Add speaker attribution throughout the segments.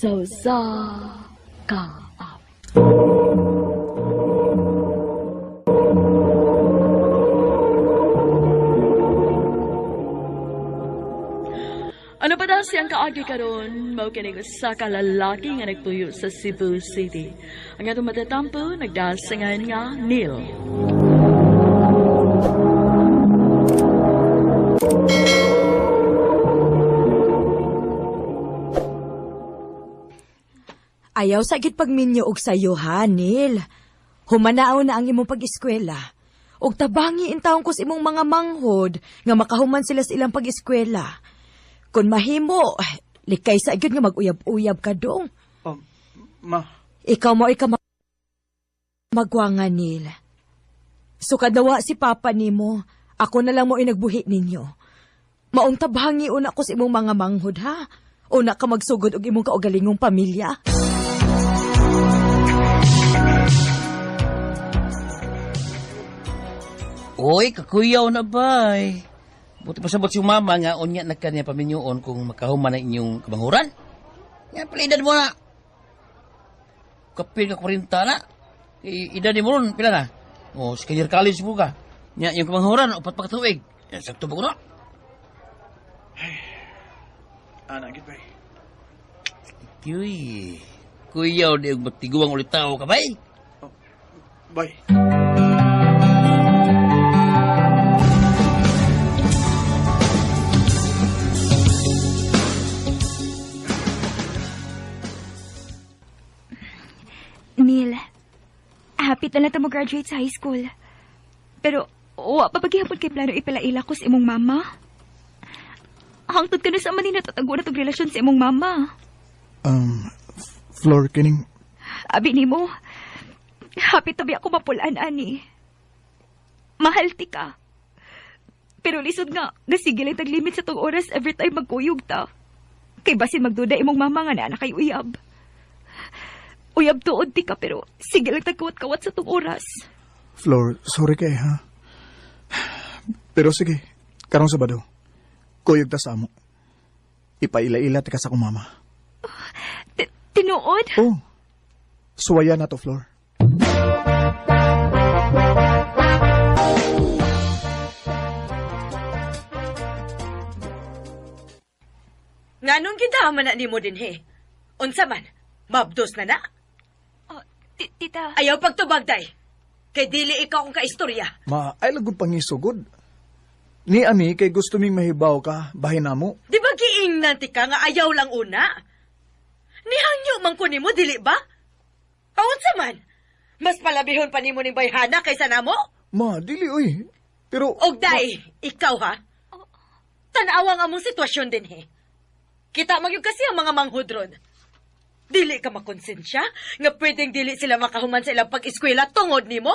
Speaker 1: Sausa ka. Ano pa daw siyang kaagi karon? Mao kining usa ka lalaki nga nagtuyo sa Cebu City. Ang atong matatampo nagdasingan nga Neil.
Speaker 2: Ayaw sagit pagminyo og sayo ha, Neil. Humanao na ang imong pag-eskwela. Og tabangi intawon ko sa imong mga manghod nga makahuman sila sa ilang pag-eskwela. Kung mahimo, likay sa agad nga mag-uyab-uyab ka dong.
Speaker 3: Ma.
Speaker 2: Ikaw magwangan, Neil. Sukadawa si Papa nimo, ako na lang mo inagbuhi ninyo. Maong tabhangi una ko sa imong mga manghod, ha? Una ka magsugod og imong kaugalingong pamilya.
Speaker 3: Oy, kakuyaw na bay. Buti pasabot si mama nga unya na kanya paminyoon kung makahuman na inyong kabanguran. Nga palidan mo na. Kapil ka 40 na. Ida ni mo ron, pila na? O, second year college po ka. Nga yung kabanguran, upat pa katuig. Yan, sakto ba ko na? Anak, git bay. Kuy, kuyaw di yung matiguang ulit tao ka bay. Bay.
Speaker 4: Neil, happy na lang mo graduate sa high school. Pero, wa pa paghihapon kay plano ipalaila ko sa imong mama. Hangtod ka na sa manin natatago na itong relasyon sa imong mama.
Speaker 5: Flor, kining...
Speaker 4: Abi ni mo, happy tabi ako mapulaan, ani. Mahal ti ka. Pero lisod nga, nasigil ang tag-limit sa tong oras every time magkuyog ta. Kay basin magduda imong mama nga na kay uyab. Uyab tuod ti ka, pero sige lang tagkawat-kawat sa tong oras.
Speaker 5: Flor, sorry kay ha. Pero sige, karong Sabado, kuyog ta sa amo. Ipaila-ila ti ka sa kong mama.
Speaker 4: Tinuod?
Speaker 5: Oh, suwaya na to, Flor.
Speaker 2: Nganong gidama na nimo din he? Unsa man, mabdos na na?
Speaker 4: Tita.
Speaker 2: Ayaw pagtubag, day. Kay dili ikaw kong kaistorya.
Speaker 5: Ma, ay lagod pangisugod. Ni Ami, kay gusto ming mahibaw ka, bahin na mo.
Speaker 2: Di ba giingnan ti ka nga ayaw lang una? Nihangyo man ko nimo, dili ba? Unsa man? Mas palabihon pa nimo ning bayhana kaysa namo?
Speaker 5: Ma, dili oy. Pero...
Speaker 2: Og day, ikaw ha? Tanawa nga mong sitwasyon din he. Kita magyug kasi ang mga manghudron. Dili ka makonsensya nga pwedeng dili sila makahuman sa ilang pag-eskwela tungod nimo?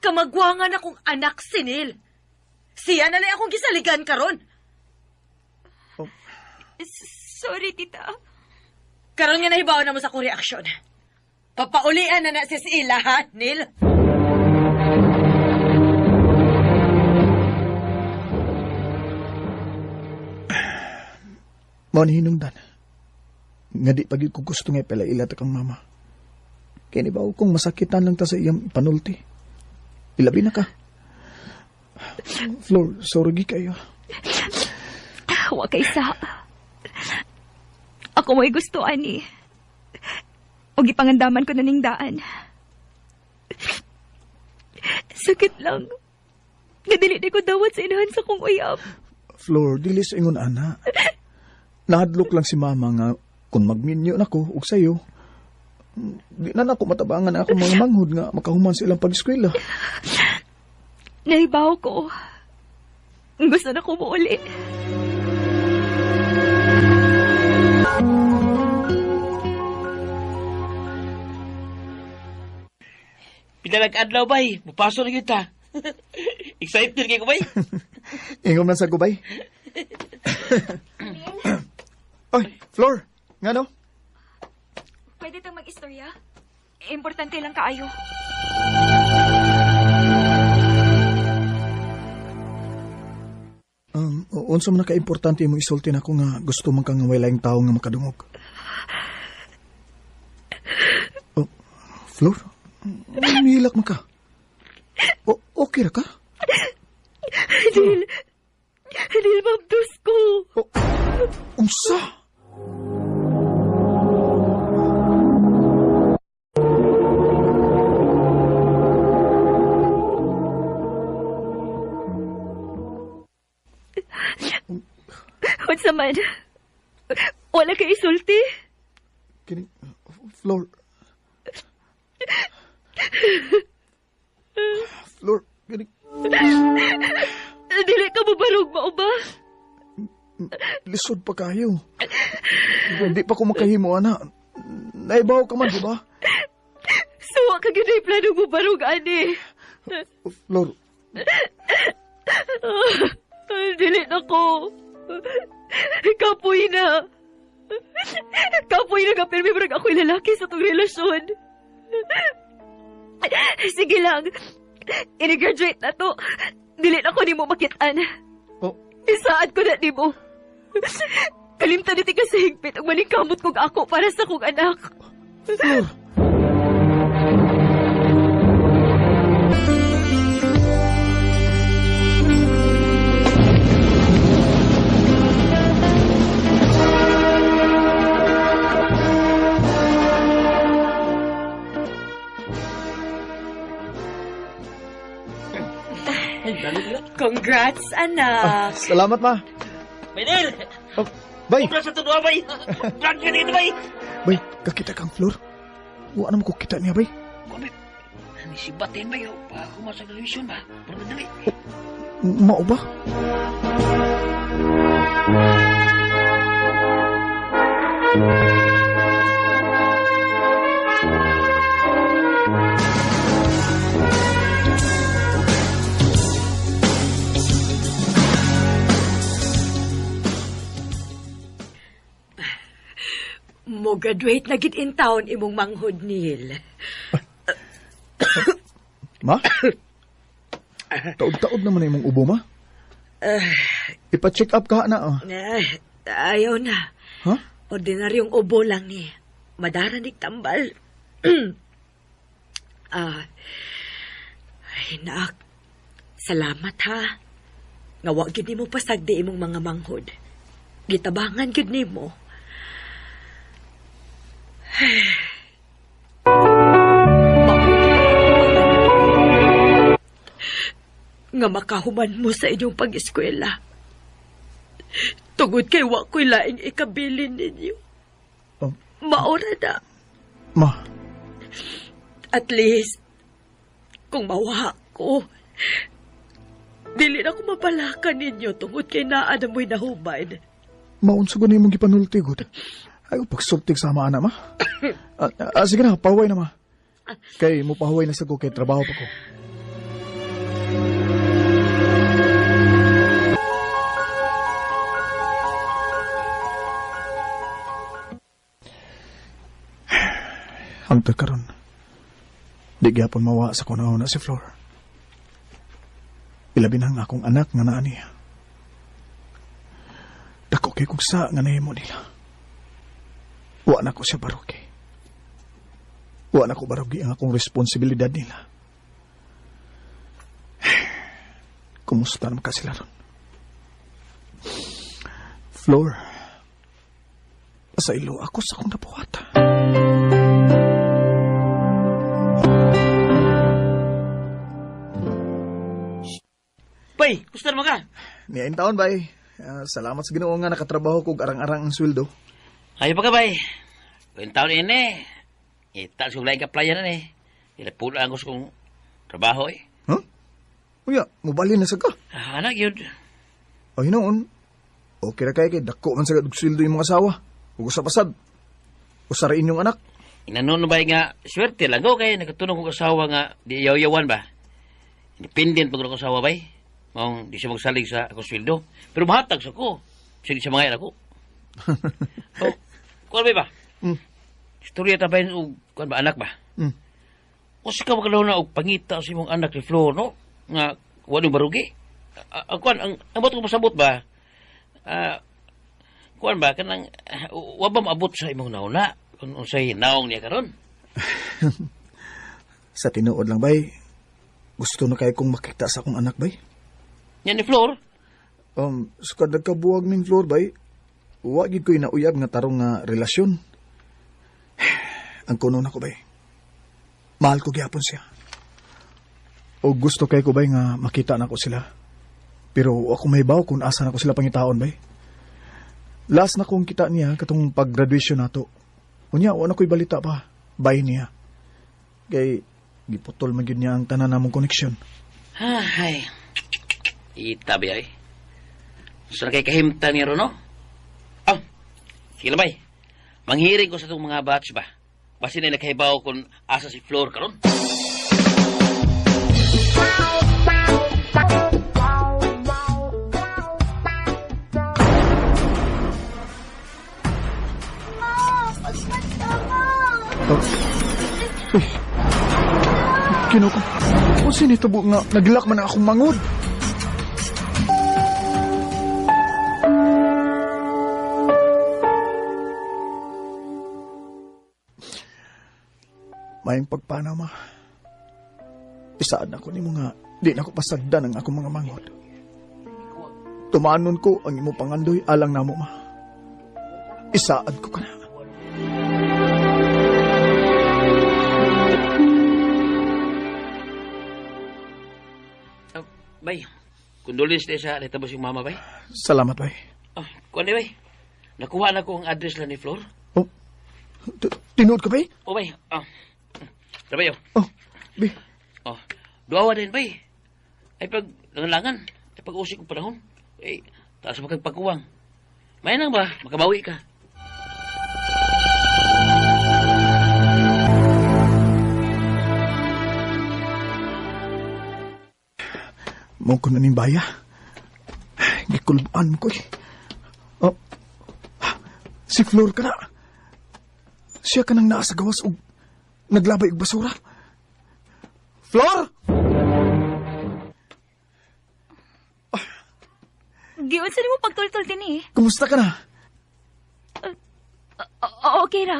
Speaker 2: Kamagwangan akong anak sinil. Siya na lang akong gisaligan karon.
Speaker 4: Sorry, tita.
Speaker 2: Karon nga nahibaw na mo sa akong reaksyon. Papaulian na si Sila, ha, Neil?
Speaker 5: Mao ni hinungdan. Nga di pagid ko gusto nga palaila ta kang mama. Kaya ba kung masakitan lang ta sa iyang panulti. Ilabi na ka. Flor, sorry kayo.
Speaker 4: Wa kay sa. Ako mo'y gusto, ani. O gipangandaman ko na ning daan. Sakit lang. Nadili di ko dawat sa inahan sa kong uyab.
Speaker 5: Flor, dili sa ingon ana. Nahadlok lang si mama nga kung magminyo na ko og sayo. Di na ako matabangan ako mga manghod nga makahuman sa ilang pag-eskwela.
Speaker 4: Nahibaw ko. Gusto na ko mauli.
Speaker 3: Pinalag-adlaw bay, mapaso na kita. Excited kayo bay?
Speaker 5: Ingom na sa gubay. Oy, Flor, nga no?
Speaker 4: Pwede tang mag-istorya? Importante lang kaayo.
Speaker 5: Unsa man ka importante mo isulti nako nga gusto man kang walayng tawo nga makadungog. Flor, umihilak man ka. Okay ra ka?
Speaker 4: Dil, mabdos ko.
Speaker 5: Unsa?
Speaker 4: Unsa man? Wala kay isulti?
Speaker 5: Kini, Flor. Flor, kini,
Speaker 4: Dili ka mabarog mo ba?
Speaker 5: lisod pa kayo. Hindi pa ko makahimo, ana. Naibaw ka man, di ba?
Speaker 4: Suwa ka gano'y plano mo barog, ani.
Speaker 5: Flor,
Speaker 4: Dili na ko. Kapoy na. Kapoy na ka, pero may marag ako'y lalaki sa itong relasyon. Sige lang. Ini-graduate na to. Dili na ko ni mo makitaan.
Speaker 5: oh,
Speaker 4: Isaad ko na ni mo. Kalimtan niti ka sa higpit ang maningkamot kong ako para sa kong anak.
Speaker 5: Flor.
Speaker 2: Congrats, anak.
Speaker 5: Salamat, ma.
Speaker 3: Maynil!
Speaker 5: Oh, bay,
Speaker 3: Congrats sa tunwa, bay! Vlog ka dito, bay!
Speaker 5: bay, kakita kang Flor. Wa naman ko kita niya, bay.
Speaker 3: Kami, si Batin, bay. Pa ako sa television, ba? Pero dali.
Speaker 5: Mao ba?
Speaker 2: Mo graduate na gid in town imong manghod, Neil.
Speaker 5: Ma? Taod-taod naman na imong ubo, ma. Ipa-check up ka na, oh.
Speaker 2: Ayaw na.
Speaker 5: Ha?
Speaker 2: Ordinaryong ubo lang ni. Madaranig tambal. Ay, naak. Salamat ha. Nga wa gid nimo pasagdi imong mga manghod. Gitabangan gid nimo. Nga makahuman mo sa inyong pag-eskwela. Tungod kay wa ko'y laing ikabilin ninyo.
Speaker 5: Oh,
Speaker 2: Maura na.
Speaker 5: ma,
Speaker 2: At least, kung mawa ko, dili na ko mapalakan ninyo tungod kay naa na mo'y nahuman.
Speaker 5: maunsa ko na imong gipanultigod. Ay, pagsultig sa ama, ana, ma. Sige na, pahuway na, ma. Kay mo pahuway na sa ko kay trabaho pa ko. Hangtod karon. Di gyapon mawa sa kunaw na si Flor. Ilabi na ang akong anak nga naa niya. Dako kay kung sa nga nahimo nila. Wa na ko siya barugi. Wa na ko barugi ang akong responsibilidad nila. Kumusta naman ka sila ron? Flor, sa ilo ako sa akong nabuhata.
Speaker 3: Bay, gusto naman ka?
Speaker 5: Niyain taon, bay. Salamat sa Ginoo nga nakatrabaho kog arang-arang ang sweldo.
Speaker 3: Ayaw pa ka, bay. Kung taon ini, ital sa ulay ka playa na eh. Ilapula ang gusto kong trabaho eh.
Speaker 5: Huh? Uya, mubali na sa ka.
Speaker 3: Anak yun.
Speaker 5: O hinoon, okay ra kay kay dako man sa sweldo yung mga asawa. Ug sa pasad. Usara inyong anak.
Speaker 3: Inanon ba nga, swerte lang ko kay nagkatunong kong asawa nga di yaw-yawan ba? Independent pag ako asawa bay. Maong di siya magsalig sa akong sweldo. Pero mahatag sa ko. Sige siya mga ako. Oh, kuwan ba ba? Istorya ta ba yun kuwan ba anak ba? O sika magkalaw na og pangita sa imong anak ni Flor, no? Nga, wala barugi. Kuwan, ang ba't ko masabot ba? Kuwan ba, kanang, wabam abot sa imong nauna? Kung say naong niya karon.
Speaker 5: Sa tinuod lang, bay. Gusto na kayo kong makita sa akong anak, bay.
Speaker 3: Yan ni Flor.
Speaker 5: Sukad nagkabuwag ning Flor, bay. Wagid ko'y nauyab nga tarong nga relasyon. Ang kuno na ko, bay. Mahal ko gyapon siya. O gusto kay ko, bay, nga makita na ko sila. Pero ako may baw kung asa na ko sila pangitaon, bay. Last na kong kita niya katong pag-graduation nato. Unya, wala ko'y balita pa. Bay niya. Kay, giputol man yun niya ang tanan namong koneksyon.
Speaker 3: Ay. Itabi ay. Saan kay kahimtan niya ron, no? Sige lang, bay. Manghiring ko sa itong mga batch ba? Basi na nakahibaw kung asa si Flor karon.
Speaker 5: Kino ko. O sinitabo nga, naglak man akong mangod. Mayang pagpana, ma. Isaad na ko ni mo nga, di na ko pasagdan ang akong mga mangod. Tumanon ko ang imo pangandoy alang namo, ma. Isaad ko ka na.
Speaker 3: Bay, condolence tayo sa natabos yung mama, bay.
Speaker 5: Salamat, bay.
Speaker 3: Kuwan di, bay. Nakuha na ko ang address lang ni Flor.
Speaker 5: Oh, tinood ka, bay?
Speaker 3: Bay. Sabay,
Speaker 5: Oh, bay.
Speaker 3: Duawa din, bay. Ay pag langan-langan, ay pag usik ko panahon. Ay, taas mo kang pagkuwang. May nang ba, makabawi ka.
Speaker 5: Mong ko na ning baya. Gikulbaan mo ko eh. Oh, si Flor ka na. Siya ka nang naasa gawas o naglabay og basura. Flor!
Speaker 4: Giyon sa mo pagtultol din eh.
Speaker 5: Kumusta ka na?
Speaker 4: Okay ra.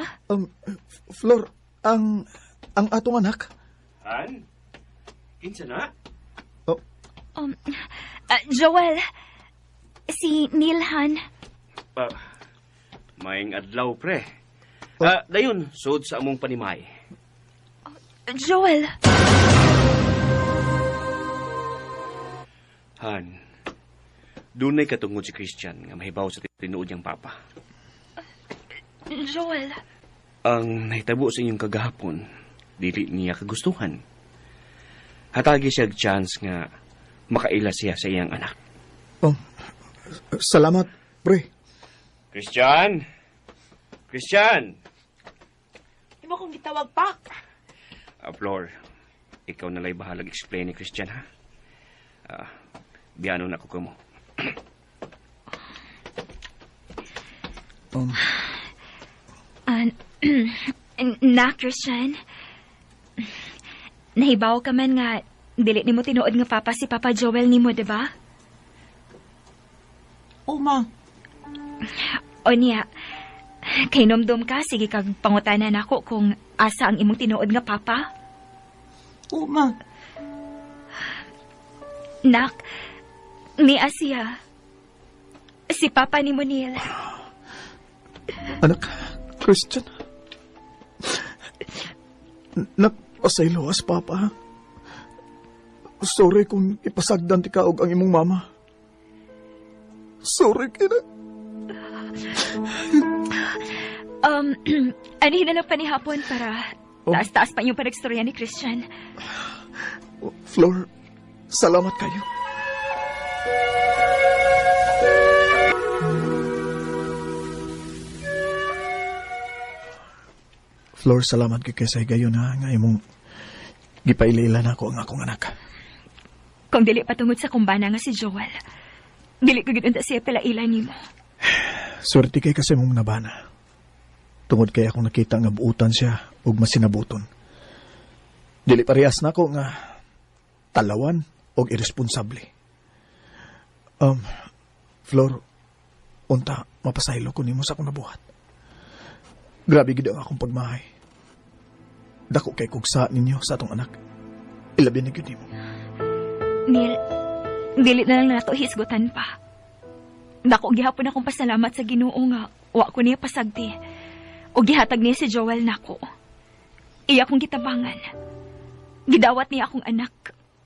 Speaker 5: Flor, ang atong anak.
Speaker 6: Han? Kinsa na?
Speaker 4: Joel, si Nilhan.
Speaker 6: Maing adlaw, pre. Dayon, sud sa among panimay.
Speaker 4: Joel.
Speaker 6: Han, dunay katungod si Christian nga mahibaw sa tinuod niyang papa.
Speaker 4: Joel.
Speaker 6: Ang nahitabo sa inyong kagahapon, dili niya kagustuhan. Hatagi siya chance nga makaila siya sa iyang anak.
Speaker 5: Salamat, pre.
Speaker 6: Christian! Christian!
Speaker 2: Di mo kong gitawag pa.
Speaker 6: Flor, ikaw nalay bahalag explain ni Christian, ha? Biyano na ko mo.
Speaker 4: Na, Christian. Nahibaw ka man nga, dili ni mo tinuod nga papa si Papa Joel ni mo, diba?
Speaker 2: Ma.
Speaker 4: O niya, kay nomdom ka, sige kag pangutanan ako kung asa ang imong tinuod nga papa.
Speaker 2: Ma.
Speaker 4: Nak, ni Asia. Si Papa ni Monil.
Speaker 5: Anak, Christian. Nagpasaylo as papa. Sorry kung ipasagdan ti kaog ang imong mama. Sorry kina.
Speaker 4: Anihin na lang panihapon para taas-taas pa yung panagstorya ni Christian.
Speaker 5: Flor, salamat kayo. Flor, salamat kay sa higayon na nga imong gipaililan ako ang akong anak.
Speaker 4: Kung dili patungod sa kumbana nga si Joel, dili ko gidunta siya palailan ni mo.
Speaker 5: Swerte kay kasi mong nabana. Tungod kay akong nakita nga buutan siya ug masinabuton. Dili parehas na ako nga talawan og irresponsable. Flor, unta mapasaylo ko nimo sa akong nabuhat. Grabe gid ang akong pagmahay. Dako kay kugsa ninyo sa atong anak. Ilabi na gyud nimo.
Speaker 4: Neil, dili na lang nato hisgutan pa. Dako gihapon akong pasalamat sa Ginoo nga wa ko niya pasagti. O gihatag niya si Joel nako. Iya kong gitabangan. Gidawat niya akong anak.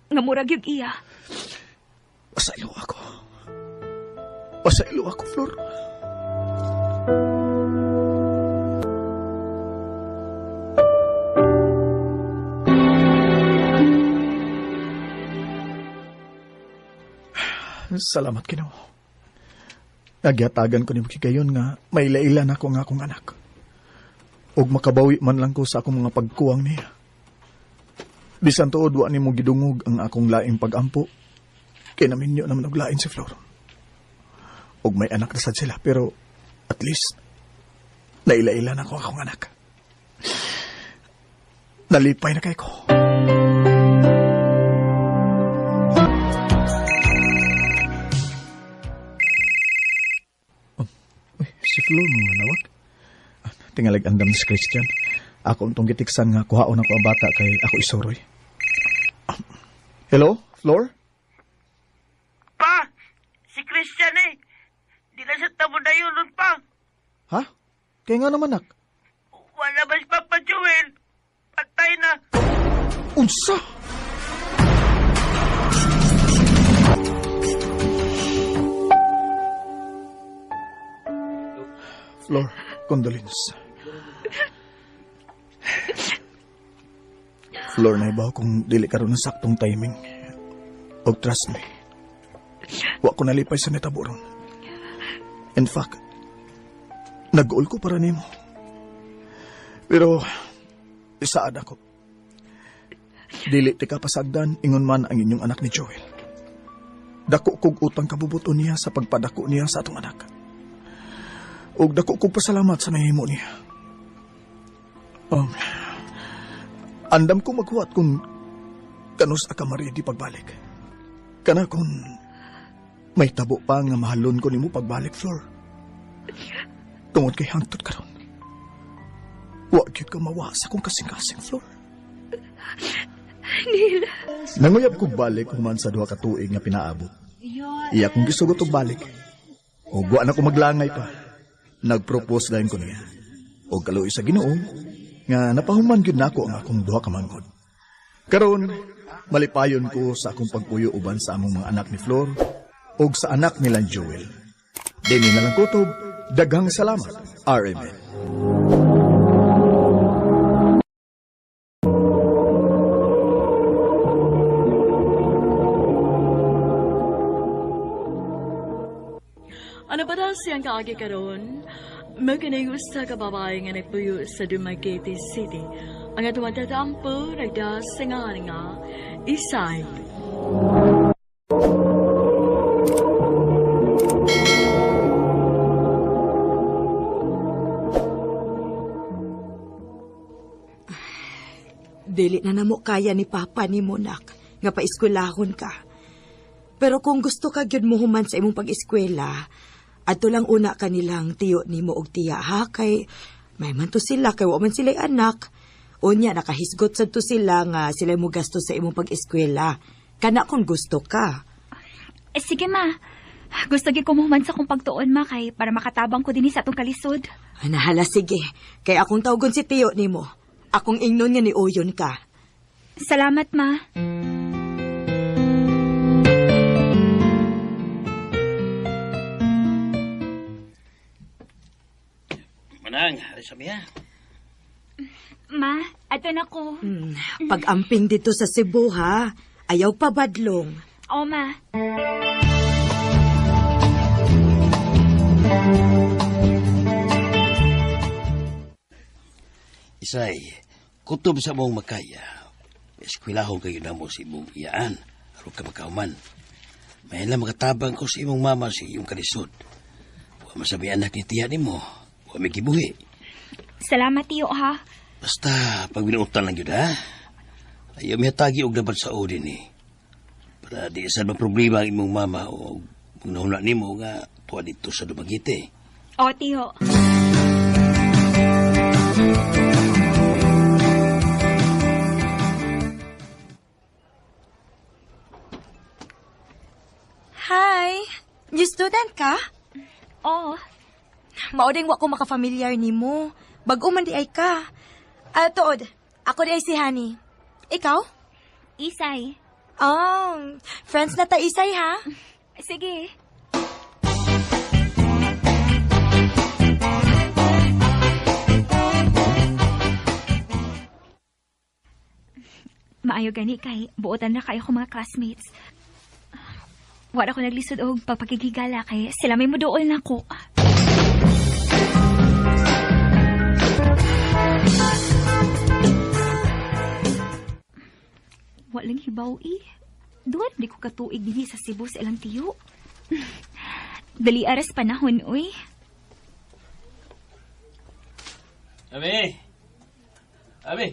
Speaker 4: Nga murag yung iya.
Speaker 5: Pasaylo ako. Pasaylo ako, Flor. Salamat, Ginoo. Nagyatagan ko ni Mukikayon nga may lailan ako nga akong anak. Og makabawi man lang ko sa akong mga pagkuwang niya. Bisan tuod wa nimo gidungog ang akong laing pagampo. Kay naminyo naman og lain si Flor. Og may anak na sad sila, pero at least nailailan ako akong anak. Nalipay na kay ko. Si Flor mga nawag. Tingalag andam si Christian. Ako untong gitiksan nga kuhaon ako ang bata kay ako isuroy. Hello, Flor?
Speaker 3: Pa! Si Christian eh! Di na siya tamo na yun nun pa!
Speaker 5: Ha? Kaya nga naman, nak.
Speaker 3: Wala ba si Papa Joel? Patay na!
Speaker 5: Unsa? Flor, condolence. Flor, naibaw kung dili karon ng saktong timing. Og trust me, wa ko nalipay sa netaburon. In fact, nag-uol ko para nimo. Pero, isaad ako. Dili ti ka pasagdan, ingon man ang inyong anak ni Joel. Dako kog utang kabubuton niya sa pagpadako niya sa atong anak. Og dako kog pasalamat sa nahimo niya. Andam ko maghuwat kung kanus akamari di pagbalik. Kana kung may tabo pa nga mahalon ko nimo pagbalik, Flor. Tungod kay hangtod karon. Wa gyud ka mawasa kung kasing-kasing, Flor.
Speaker 4: Neil.
Speaker 5: Nanguyab kog balik human sa duha ka tuig nga pinaabot. Iya kong gisugot og balik. O wa na ko maglangay pa. Nagpropose dayon ko niya. O kaluoy sa Ginoo nga napahuman gyud nako ang akong duha ka manghod. Karon malipayon ko sa akong pagpuyo uban sa among mga anak ni Flor ug sa anak nila Joel. Dini na lang kutob, daghang salamat. RMN.
Speaker 1: Ano ba daw siyang kaagi karon? Magkanayo sa kababae nga nagpuyo sa Dumaguete City. Ang atong matatampo, nagdasingan nga, Isay.
Speaker 2: Dili na namo kaya ni Papa ni Monak nga paeskwelahon ka. Pero kung gusto ka gyud mo human sa imong pag-eskwela, adto lang una kanilang tiyo nimo og tiya ha kay may man to sila kay wa man sila anak. Unya nakahisgot sad to sila nga sila mo gasto sa imong pag-eskwela. Kana kung gusto ka.
Speaker 4: Sige ma. Gusto gyud ko muhuman sa kong pagtuon ma kay para makatabang ko dinhi sa atong kalisod.
Speaker 2: Nahala sige. Kay akong tawgon si tiyo nimo. Akong ingnon nga ni Oyon ka.
Speaker 4: Salamat ma.
Speaker 3: Manang, aris miya.
Speaker 4: Ma, ato na ko.
Speaker 2: Pag-amping dito sa Cebu ha. Ayaw pa badlong.
Speaker 4: O ma.
Speaker 7: Isay, kutob sa mong makaya. Eskwelahon kayo na mo sa imong iyaan. Aron ka makauman. May lang makatabang ko sa imong mama sa iyong kalisod. Wa masabi anak ni tiya ni mo. Wa may kibuhi.
Speaker 4: Salamat tiyo ha.
Speaker 7: Basta, pag binuutan lang yun ha. Ayaw may hatagi og dapat sa odin eh. Para di saan problema ang imong mama o kung nahuna ni mo nga tuwa dito sa Dumaguete.
Speaker 4: O tiyo.
Speaker 8: New student ka?
Speaker 4: Oo.
Speaker 8: Mauding wa ko makafamilyar nimo. Bag-o man di ay ka. Tuod, ako di ay si Honey. Ikaw?
Speaker 4: Isay.
Speaker 8: Friends na ta Isay ha?
Speaker 4: Sige. Maayo gani kay buotan na kayo ko mga classmates. Wala ko naglisod og pagpakigigala kay sila may muduol na ko. Walang hibaw Duwan di ko katuig dinhi sa Cebu sa ilang tiyo. Dali aras panahon, uy.
Speaker 3: Abi!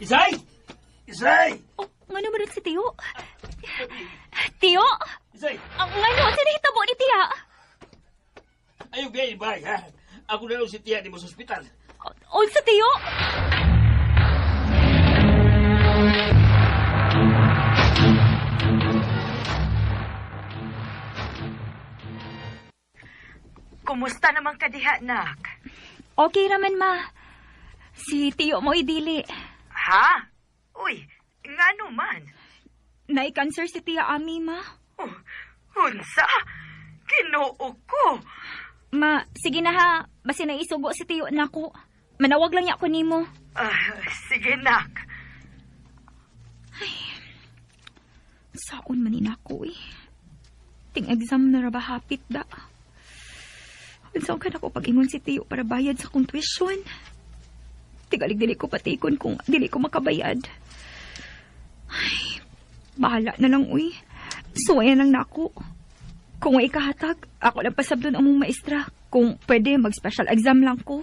Speaker 3: Isay! Isay!
Speaker 4: Oh, nga naman si Tiyo? Tiyo?
Speaker 3: Isay!
Speaker 4: Ang nga naman sinahitabo ni Tiya?
Speaker 3: Ayaw gaya ba, ha? Ako na lang si Tia di mo sa ospital.
Speaker 4: O sa Tiyo?
Speaker 2: Kumusta naman ka diha, nak?
Speaker 4: Okay raman, ma. Si Tiyo mo idili.
Speaker 2: Ha? Uy, ngano man?
Speaker 4: Nai-cancer si Tiya Ami, ma.
Speaker 2: Oh, unsa? Kinuo ko.
Speaker 4: Ma, sige na ha. Basi naisugo si Tiyo na ko. Manawag lang niya ako nimo.
Speaker 2: Sige, nak.
Speaker 4: Saon man inako Ting exam na raba hapit da. Saan ka na ko pag-ingon si Tiyo para bayad sa kong tuition? Tigalig dili ko patikon kung dili ko makabayad. Ay, bahala na lang, Suwayan lang na ako. Kung may ikahatag, ako lang pasabdon ang mong maestra. Kung pwede, mag-special exam lang ko.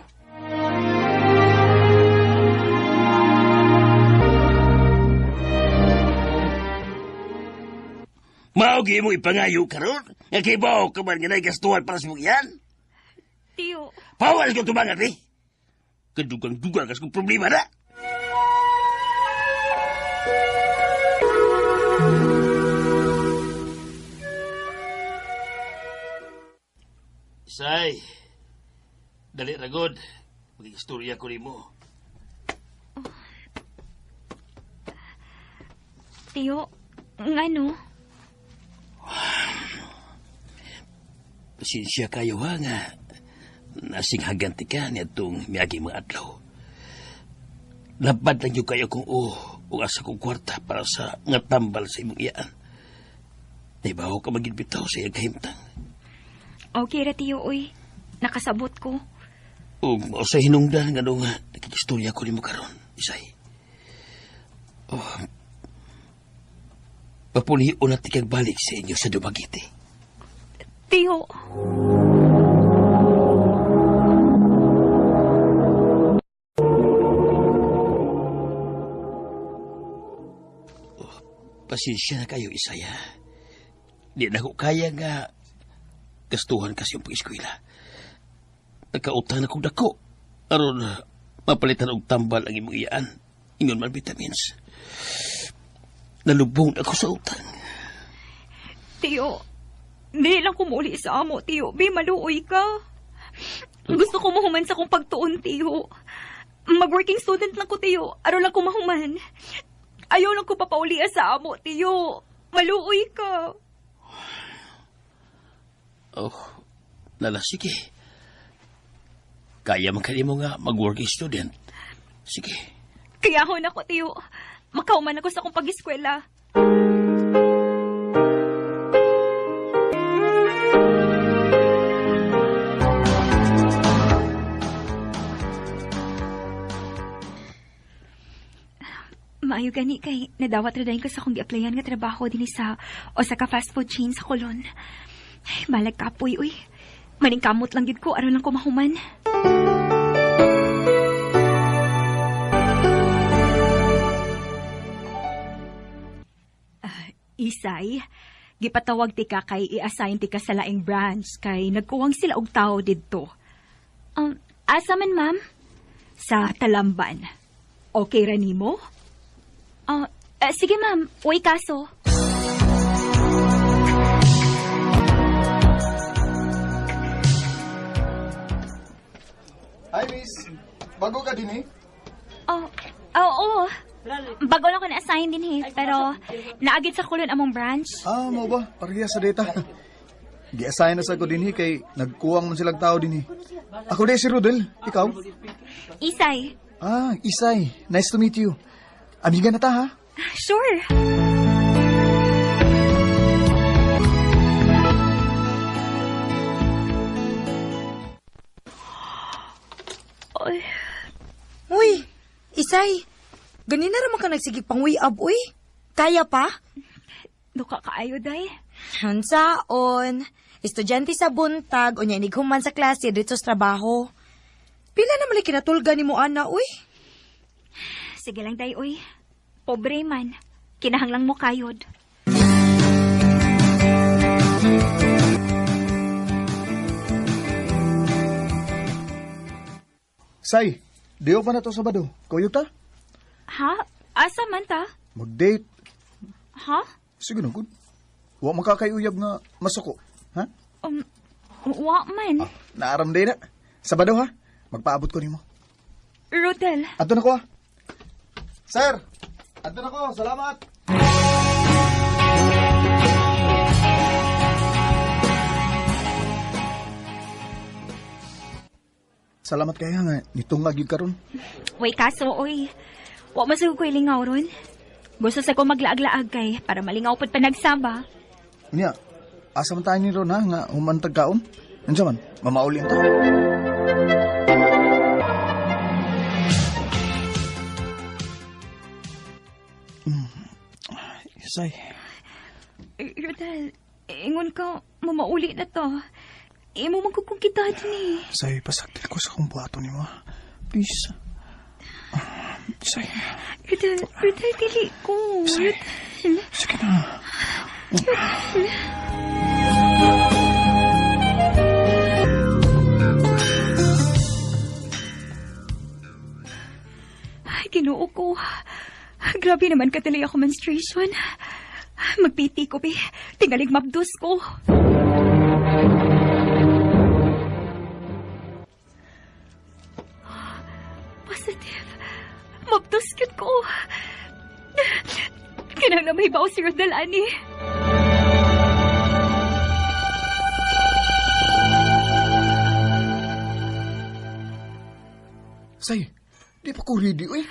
Speaker 7: Maugi mo ipangayo karon. Nga kay bao ka man nga nagastuhan para sa mong iyan.
Speaker 4: Tiyo.
Speaker 7: Pawal ka tumangan, Kadugang-dugang kas kong problema na. Isay, dali ragod. Mag-istorya ko rin mo.
Speaker 4: Tiyo, ngano?
Speaker 7: Pasensya kayo ha nga. Nasing haganti ka niya itong miyagi mga adlaw. Labad lang yung kayo kung asa kong kwarta para sa nga tambal sa imong iyaan. Naibaho ka maginbitaw sa iyang kahimtang.
Speaker 4: Okay ra, Tiyo, nakasabot ko.
Speaker 7: O sa hinungdan nga nung nakikistorya ko rin mo karon, Isay. Papuliho na tikag balik sa inyo sa Dumaguete.
Speaker 4: Tiyo.
Speaker 7: Pasensya na kayo, Isaya. Di na ko kaya nga gastuhan kasi yung pag-eskwela. Nagkautang akong dako. Aron mapalitan og tambal ang imong iyaan. Ingon man vitamins. Nalubong ako sa utang.
Speaker 4: Tiyo, hindi lang kumuli sa amo, Tiyo. Maluoy ka. Gusto ko mahuman sa kong pagtuon, Tiyo. Mag-working student lang ko, Tiyo. Aron lang ko mahuman. Ayaw lang ko papaulia sa amo, Tiyo. Maluoy ka.
Speaker 7: Sige. Kaya man kanimo nga mag-working student. Sige.
Speaker 4: Kaya ho na ko, Tiyo. Makauman ako sa kong pag-eskwela. Maayo gani kay nadawat ra dayon ko sa akong gi-applyan nga trabaho dinhi sa Osaka fast food chain sa Colon. Ay, malag kapoy, Maning kamot lang gid ko aron lang ko mahuman. Isay, gipatawag ti ka kay i-assign ti ka sa laing branch kay nagkuwang sila og tao didto. Asa man, ma'am? Sa Talamban. Okay ra nimo? Sige, ma'am. Uy, kaso.
Speaker 5: bago ka din eh.
Speaker 4: Oh, oo. Bago lang ko na-assign din pero naagit sa kulon among branch.
Speaker 5: Mo ba? Pareha sa data. Gi-assign na sa ko din kay nagkuwang man silang tao din Ako din si Rodel. Ikaw?
Speaker 4: Isay.
Speaker 5: Isay. Nice to meet you. Amiga na ta, ha?
Speaker 4: Sure.
Speaker 8: Uy, Isay, ganina naman ka nagsigig pang uyab, uy. Kaya pa?
Speaker 4: Duka kaayo, day.
Speaker 8: Hansaon. Estudyante sa buntag, o niya inighuman sa klase dito sa trabaho. Pila naman kinatulga ni mo, ana, uy.
Speaker 4: Sige lang, day, uy. Pobre man. Kinahanglang mo kayod.
Speaker 5: Say, diyo pa na to Sabado. Kuyog ta?
Speaker 4: Ha? Asa man ta?
Speaker 5: Mag-date.
Speaker 4: Ha?
Speaker 5: Sige na, good. Wa makakayuyab nga masuko. Ha?
Speaker 4: Wa man.
Speaker 5: Naaram din na. Sabado, ha? Magpaabot ko nimo.
Speaker 4: Rodel.
Speaker 5: Ato na ko, ha? Sir! Ato na ko. Salamat! Salamat kaya nga. Nitong agig karon.
Speaker 4: Way kaso, uy. Wa masugod ko ilingaw ron. Gusto sa ko maglaag-laag kay para malingaw pod pa nagsaba.
Speaker 5: Niya, asa man tayo ni Ron, ha? Nga humantag kaon. Nandiyan man, mamaulin ta. Isay.
Speaker 4: Rodel, ingon ka, mamauli na to. Imo magkukong kita din
Speaker 5: Isay, pasaktil ko sa kong buhato ni mo. Please. Isay.
Speaker 4: Rodel, dili ko.
Speaker 5: Isay. Sige na.
Speaker 4: Ay, Ginoo ko. Grabe naman katali ako menstruation. Magpiti ko, be. Tingalig mabdus ko. Positive. Mabdus yun ko. Kinang may baw si Rodel, ani.
Speaker 5: Say, di pa ko ready, uy.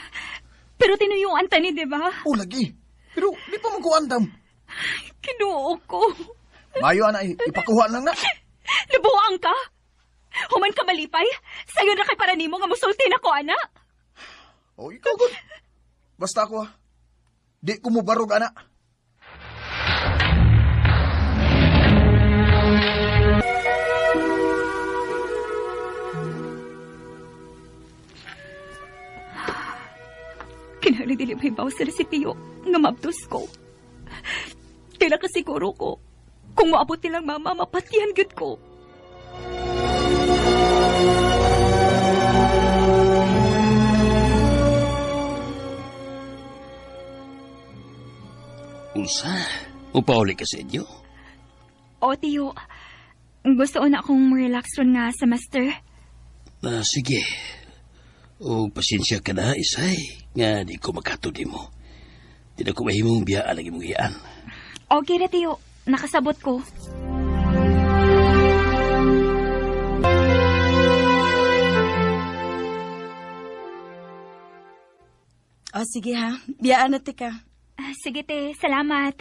Speaker 4: Pero tinuyuan tani, di ba?
Speaker 5: O, lagi. Pero, di pa magkuandam.
Speaker 4: Kinuo ko.
Speaker 5: Mayo, ana, ipakuha lang na.
Speaker 4: Nabuang ka? Human ka malipay? Sayo na kay para nimo nga musulti na ko, ana?
Speaker 5: O, ikaw, good. Basta ako, ha. Di ko mo barog, ana.
Speaker 4: Kinahali dili may bawas na si Tio nga mabdos ko. Tila kasiguro ko, kung maabot nilang mama, mapatihan gud ko.
Speaker 7: Unsa? Upauli ka sa inyo?
Speaker 4: O, Tio, gusto na akong relax ron nga semester.
Speaker 7: Sige. O pasensya ka na, Isay. Nga di ko makatudi mo. Di na ko mahimong biyaan lagi mong iyaan.
Speaker 4: Okay na, Tio. Nakasabot ko.
Speaker 8: O, sige ha. Biyaan na ka.
Speaker 4: Sige, te. Salamat.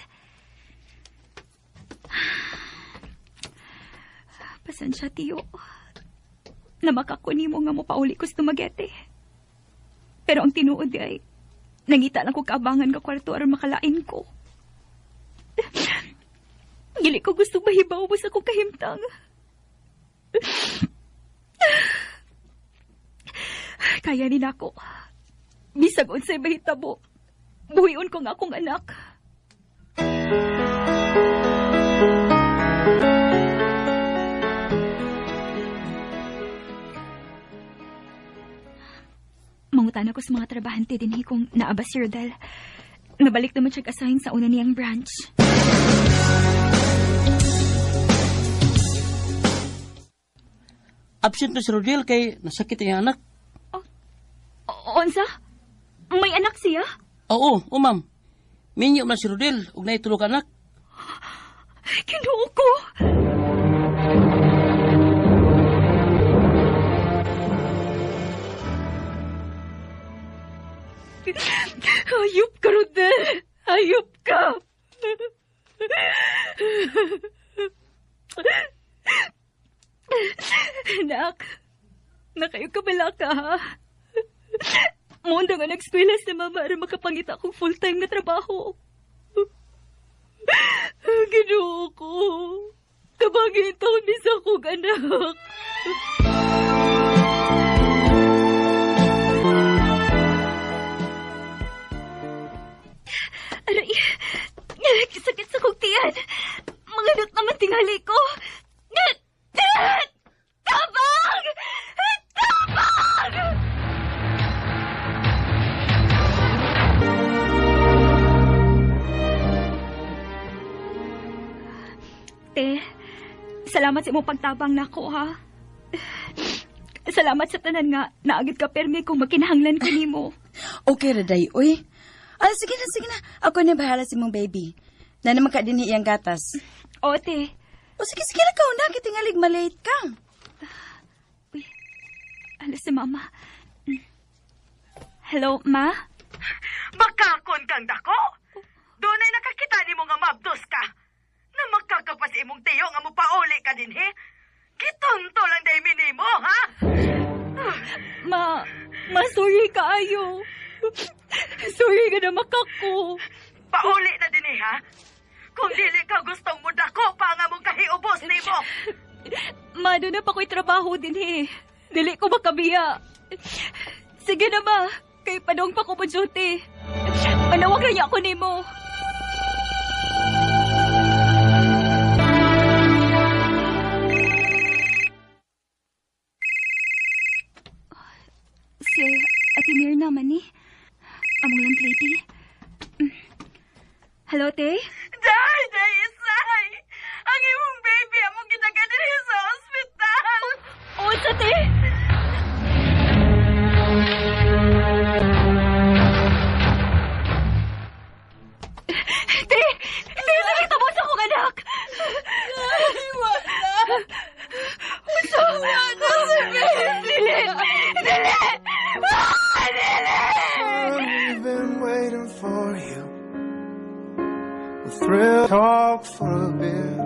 Speaker 4: Pasensya, Tio. Namakakuni mo nga mo pauli ko sa tumagete. Pero ang tinuod ay, nangita lang ko kaabangan ka kwarto aron makalain ko. Gili ko gusto mahibaw mo sa kong kahimtang. Kaya ni nako. Bisag unsay mahitabo. Buhion ko nga akong anak. Mangutan ako sa mga trabahante din kung naabas si Rodel. Nabalik naman siya assign sa una niyang branch.
Speaker 9: Absent na si Rodel kay nasakit ang anak.
Speaker 4: Unsa? May anak siya?
Speaker 7: Oo, ma'am. Minyo man si Rodel, ug nay tulo ka anak.
Speaker 4: Kinuo ko. Hayop ka, Rodel. Hayop ka. Anak, nakayo ka bala ka, ha? Munda nga nag-eskwela sa mama para makapangita akong full-time na trabaho. Ginoo ko. Kabagay taon ni sa akong anak. Aray, sakit sa kong tiyan. Mangalot naman tingali ko. Tabang! Tabang! Te, salamat sa imong pagtabang nako, ha? Salamat sa tanan nga naagid ka permi kung makinahanglan ko nimo.
Speaker 9: Okay, Raday, uy. Sige na. Ako na bahala si mong baby. Na naman ka din iyang gatas.
Speaker 4: O, te.
Speaker 9: O sige na ka, na kitingalig malate ka.
Speaker 4: Uy, alas si mama. Hello, ma?
Speaker 2: Makakon kang dako? Doon ay nakakita ni mo nga mabdos ka. Na makakapas imong tiyo nga mo pauli ka din, he? Kitonto lang day minimo, ha?
Speaker 4: Ma, sorry kaayo. Sorry ka na makako.
Speaker 2: Pauli na din, ha? Kung dili ka gustong mo dako pa nga mong kahiubos ni mo.
Speaker 4: Ma, doon na pa ko'y trabaho din, he. Dili ko makabiya. Sige na, ma. Kay padong pa ko po duty. Manawag lang niya ako ni mo. Si Ate Mir naman ni. Among lang lady. Hello, te?
Speaker 2: Day, isay! Ang imong baby among ginagadiri sa ospital!
Speaker 4: O, sa te? Te! Te, nakita mo sa akong anak! Wala na si baby! Dili!
Speaker 10: We've been waiting for you. A thrill talk for a bit.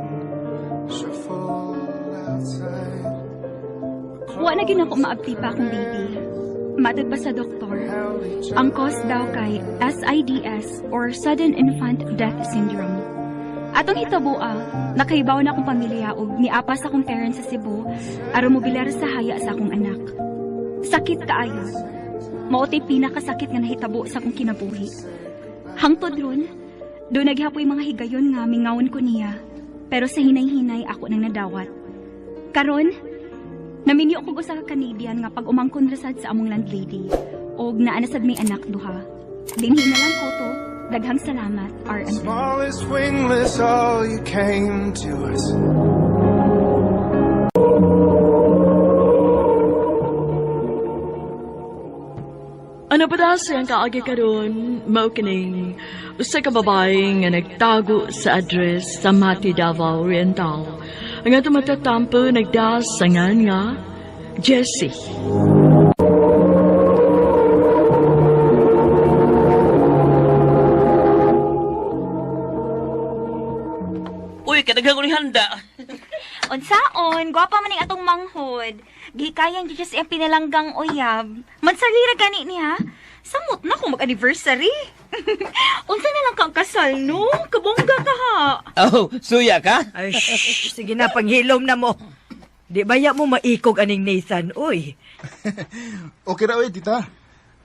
Speaker 10: Shuffle outside.
Speaker 4: Wa na gina ko maabti pa akong baby. Matod pa sa doktor. Ang cause daw kay SIDS or Sudden Infant Death Syndrome. Atong hitabo nakaibaw na akong pamilya og niapa sa akong parents sa Cebu aron mobilar sa haya sa akong anak. Sakit kaayo. Mao'y pinakasakit nga nahitabo sa akong kinabuhi. Hangtod ron, doon naghapoy mga higayon nga mingawon ko niya. Pero sa hinay-hinay ako nang nadawat. Karon, naminyo ko sa Canadian nga pag umangkon rasad sa among landlady. Og naanasad may anak duha. Dinhi na lang ko to. Daghang salamat, R&B.
Speaker 10: Smallest wingless, all you came to us.
Speaker 1: Ano pa daw siyang kaagi karon mao kining usa ka babae nga nagtago sa address sa Mati Davao Oriental. Ang ato matatampo nagdasangan nga Jessie.
Speaker 7: Uy, kadaghang ko ni handa.
Speaker 11: Unsaon, gwapa man ning atong manghod. Gihikayan dyan siya pinalanggang uyab. Mansalira gani niya. Samot na kung mag-anniversary. Unsa na lang kang kasal, no? Kabongga ka ha.
Speaker 7: Oh, suya ka?
Speaker 2: Ay, sige na, panghilom na mo. Di baya mo maikog aning Nathan, uy.
Speaker 5: Okay ra, tita.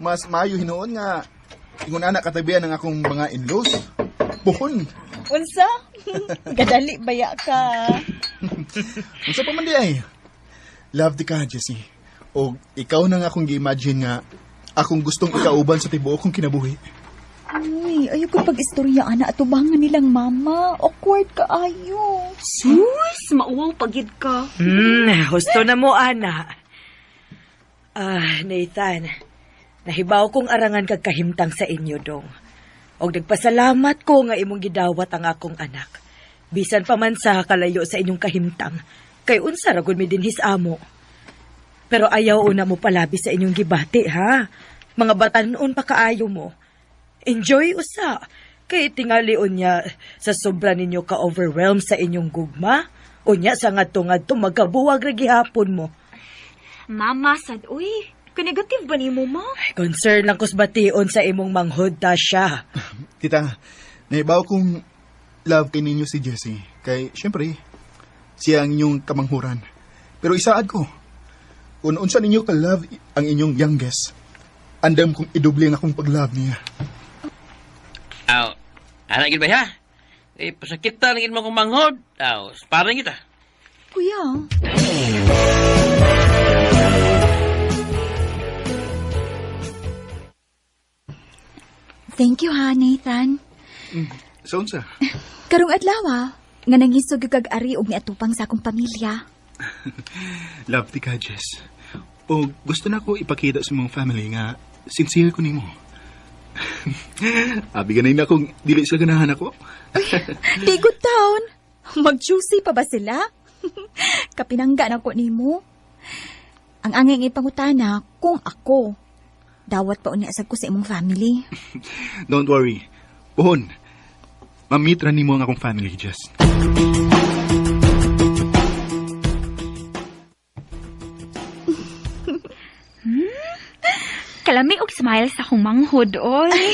Speaker 5: Mas maayo hinoon nga ingon anak katabihan ng akong mga in-laws. Puhon.
Speaker 9: Unsa? Gadali baya ka.
Speaker 5: Unsa pa man di ay? Love di ka, Jessie. O ikaw na nga akong gi-imagine nga akong gustong ikauban sa tibuok kong kinabuhi.
Speaker 4: Uy, ayaw ko pag-istorya, ana, atubangan nilang mama. Awkward ka, ayo.
Speaker 11: Sus, mauwaw pagid ka.
Speaker 2: Husto na mo, ana. Nathan. Nahibaw kong arangan kag kahimtang sa inyo, dong. Og nagpasalamat ko nga imong gidawat ang akong anak. Bisan pa man sa kalayo sa inyong kahimtang, kay unsa ra gud mi dinhis amo. Pero ayaw una mo palabi sa inyong gibati, ha? Mga batanon pa kaayo mo. Enjoy usa. Kay tingali unya sa sobra ninyo ka-overwhelm sa inyong gugma. Unya sa ngadto-ngadto magkabuwag ra gihapon mo.
Speaker 11: Mama, sad, uy. Negative ba ni mo, ma?
Speaker 2: Concern lang kus bation sa imong manghod ta siya.
Speaker 5: Tita, naibaw kong love kay ninyo si Jessie. Kay, syempre, siya ang inyong kamanghuran. Pero isaad ko, kung unsa ninyo ka-love ang inyong youngest, andam kong idoble ang akong pag-love niya.
Speaker 3: Aw, anak gid ba ha? Pasakita lang mo kong manghod. Aw, parang kita.
Speaker 4: Kuya, thank you ha, Nathan.
Speaker 5: So, unsa?
Speaker 4: Karong adlaw, nga nangisog yung kag-ari og niatupang sa akong pamilya.
Speaker 5: Love ti ka, Jess. O gusto na ko ipakita sa mga family nga sincere ko nimo. Abi ganay na kung dili sila ganahan ako.
Speaker 4: Di good town. Mag-juicy pa ba sila? Kapinangga na ko nimo. Ang angay ipangutana kung ako. Dawat pa unyasag ko sa imong family.
Speaker 5: Don't worry. Puhon, mamit ra nimo ang akong family, Jess.
Speaker 11: Kalami og smile sa akong manghod, oy.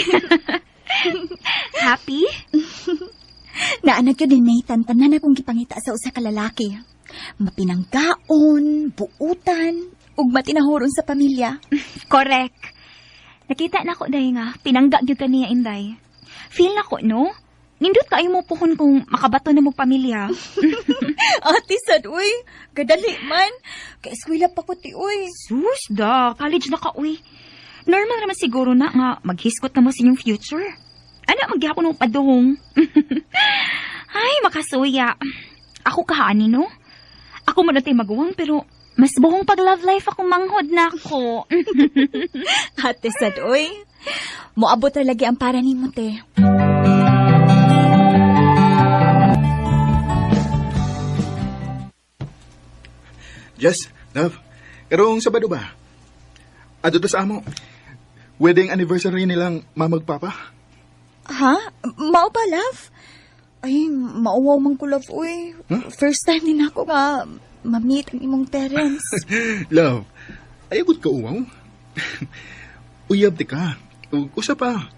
Speaker 11: Happy?
Speaker 4: Naanak yun din, Nathan. Tanan akong gipangita sa usa ka lalaki. Mapinanggaon, buutan, ug matinahuron sa pamilya.
Speaker 11: Correct. Nakita na ko, day nga. Pinangga gyud ka niya, Inday. Feel na ko, no? Nindot ka mo puhon kung makabato na mo pamilya.
Speaker 4: Ate, sad, uy. Kadali man. Kaeskwela pa ko, ti, uy.
Speaker 11: Sus, da. College na ka, uy. Normal naman siguro na nga maghiskot na mo sa inyong future. Ano, magyapon mo padung. Ay, makasuya. Ako kahaani, no? Ako man natin maguwang, pero mas buhong pag-love life ako manghod na ako.
Speaker 4: Ate, sad, uy. Moabot talaga ang para ni mo, te.
Speaker 5: Jess, love, karong Sabado ba? Adto ta sa amo. Wedding anniversary nilang mamagpapa.
Speaker 4: Ha? Mao ba, love? Ay, mauwaw man ko, love, uy. First time din ako nga ma-meet ang imong parents.
Speaker 5: Love, ayabot ka uwaw. Uyab ti ka. Usa pa.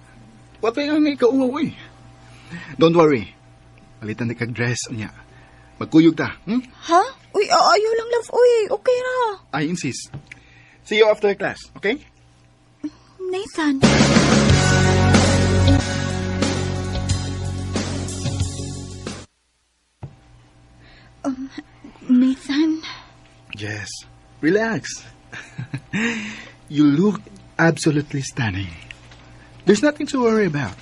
Speaker 5: Watay nga nga uwaw eh. Don't worry. Palitan ti kag dress niya. Magkuyog ta.
Speaker 4: Ha? Uy, ayaw lang, love, uy. Okay ra.
Speaker 5: I insist. See you after class, okay?
Speaker 4: Nathan. Nathan.
Speaker 5: Jess, relax. You look absolutely stunning. There's nothing to worry about.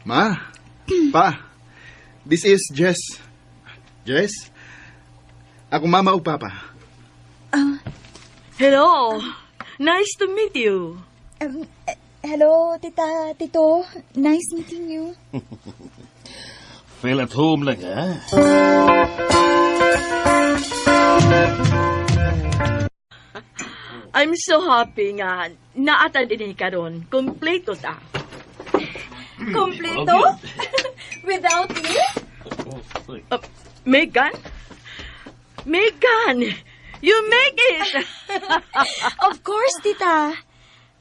Speaker 5: Ma, Pa, this is Jess. Jess? Ako mama o papa.
Speaker 1: Hello. Nice to meet you.
Speaker 4: Hello, Tito. Nice meeting you.
Speaker 7: Feel at home lang, ha?
Speaker 1: I'm so happy nga naata din karon. Kompleto ta.
Speaker 4: Kompleto? Without me?
Speaker 1: Megan? Megan! You make it!
Speaker 8: Of course, Tita.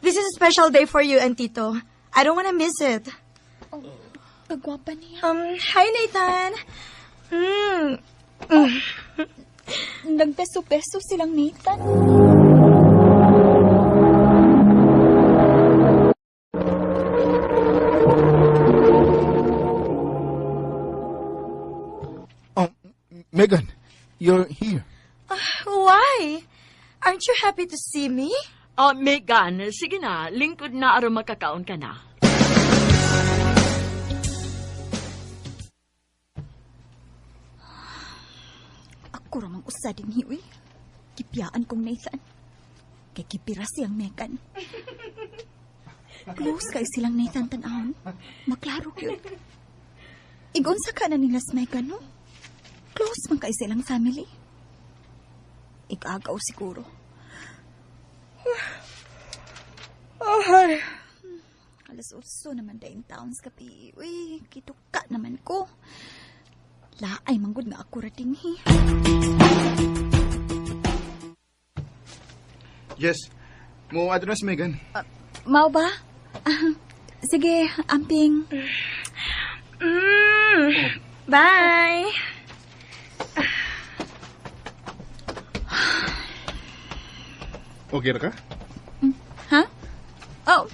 Speaker 8: This is a special day for you and Tito. I don't want to miss it.
Speaker 4: Kagwapa niya.
Speaker 8: Hi, Nathan.
Speaker 4: Nagbeso-beso silang Nathan.
Speaker 5: Megan, you're here.
Speaker 8: Why? Aren't you happy to see me?
Speaker 1: Megan, sige na. Lingkod na aron makakaon ka na.
Speaker 4: Ako ramang usa din hiwi. Kipiyaan kong Nathan. Kay kipira siyang Megan. Close kay silang Nathan tanahon. Maklaro yun. Igon sa ka na nila sa Megan, no? Close man kay silang family. Ikagaw siguro. Alas 8 naman daing towns kapi. Uy, kituka naman ko. Laay manggod nga ako ratinghi.
Speaker 5: Yes. Mo address, Megan.
Speaker 4: Mau ba? Sige, amping.
Speaker 11: Bye!
Speaker 5: Okay na ka?
Speaker 4: Ha? Oh.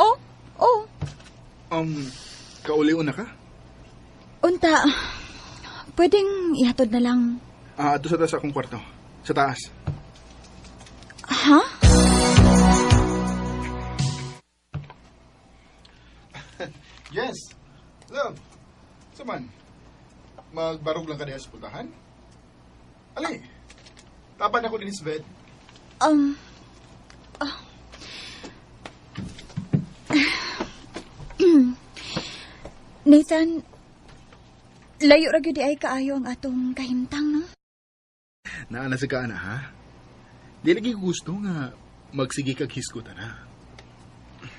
Speaker 4: Oh. Oh.
Speaker 5: Kauliw na ka?
Speaker 4: Unta. Pwedeng ihatod na lang.
Speaker 5: Ato sa taas akong kwarto. Sa taas.
Speaker 4: Ha?
Speaker 5: Yes. Love. Saman. Magbarog lang ka diha sa puntahan? Ali. Tapan ako din sa bed.
Speaker 4: Nathan, layo ra gyud di ay kaayo ang atong kahimtang, no?
Speaker 5: Naana sa ka na, ha? Di lagi ko gusto nga magsigi kag hisgutan, ha?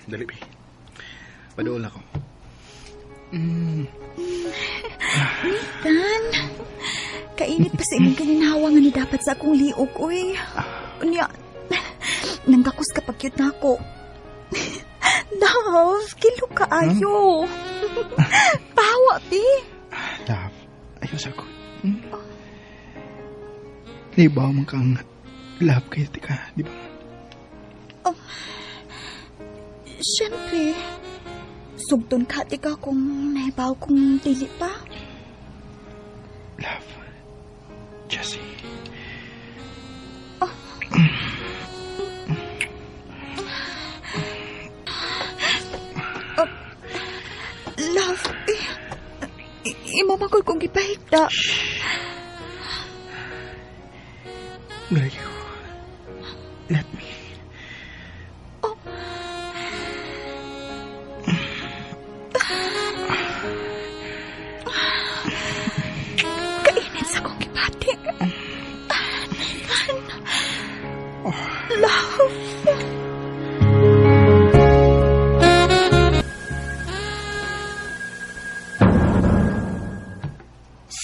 Speaker 5: Dali, be. Padool ako.
Speaker 4: Nathan, kainit pa sa imong kaninhawa nga ni dapat sa akong liog, uy. Unya, nanggakus ka pag cute na ako. Love, kilo ka ayo. Pawa, be.
Speaker 5: Love, ayos ako. Naibaw mo kang love kayo, tika, di ba?
Speaker 4: Siyempre, sugton ka, tika, kung naibaw kong dili pa.
Speaker 5: Love, Jessie.
Speaker 4: Love, imamagod kong gipahigda.
Speaker 5: Will you let me?
Speaker 4: Kainit sa kong gipati. Love.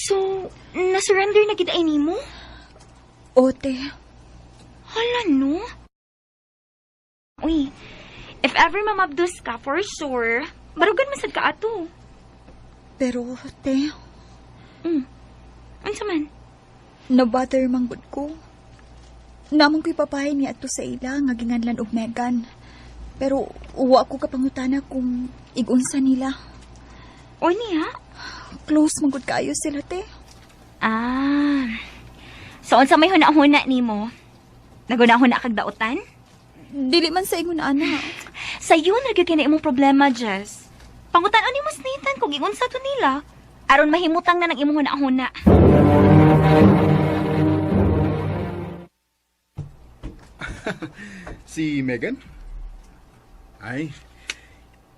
Speaker 11: So, na-surrender na gid ay nimo?
Speaker 4: Ote,
Speaker 11: Hala, no? Uy, if ever mamabdos ka, for sure, barugan masad ka ato.
Speaker 4: pero, te,
Speaker 11: Unsa man?
Speaker 4: na-bother manggod ko. Namang ko'y papahay niya ato sa ila, nga ginganlan og Megan. Pero, uwa ko kapangutana kung igunsa nila.
Speaker 11: O niya?
Speaker 4: Close manggod kayo sila, te.
Speaker 11: Ah. So, unsa may huna-huna nimo? Naguna-huna kag dautan?
Speaker 4: Dili man sa ingon, ana.
Speaker 11: Sa'yo nagkakina imong problema, Jess. Pangutan-o ni Mas Nathan kung iunsa to nila. Aron mahimutang na ng imong huna-huna.
Speaker 5: Si Megan? Ay,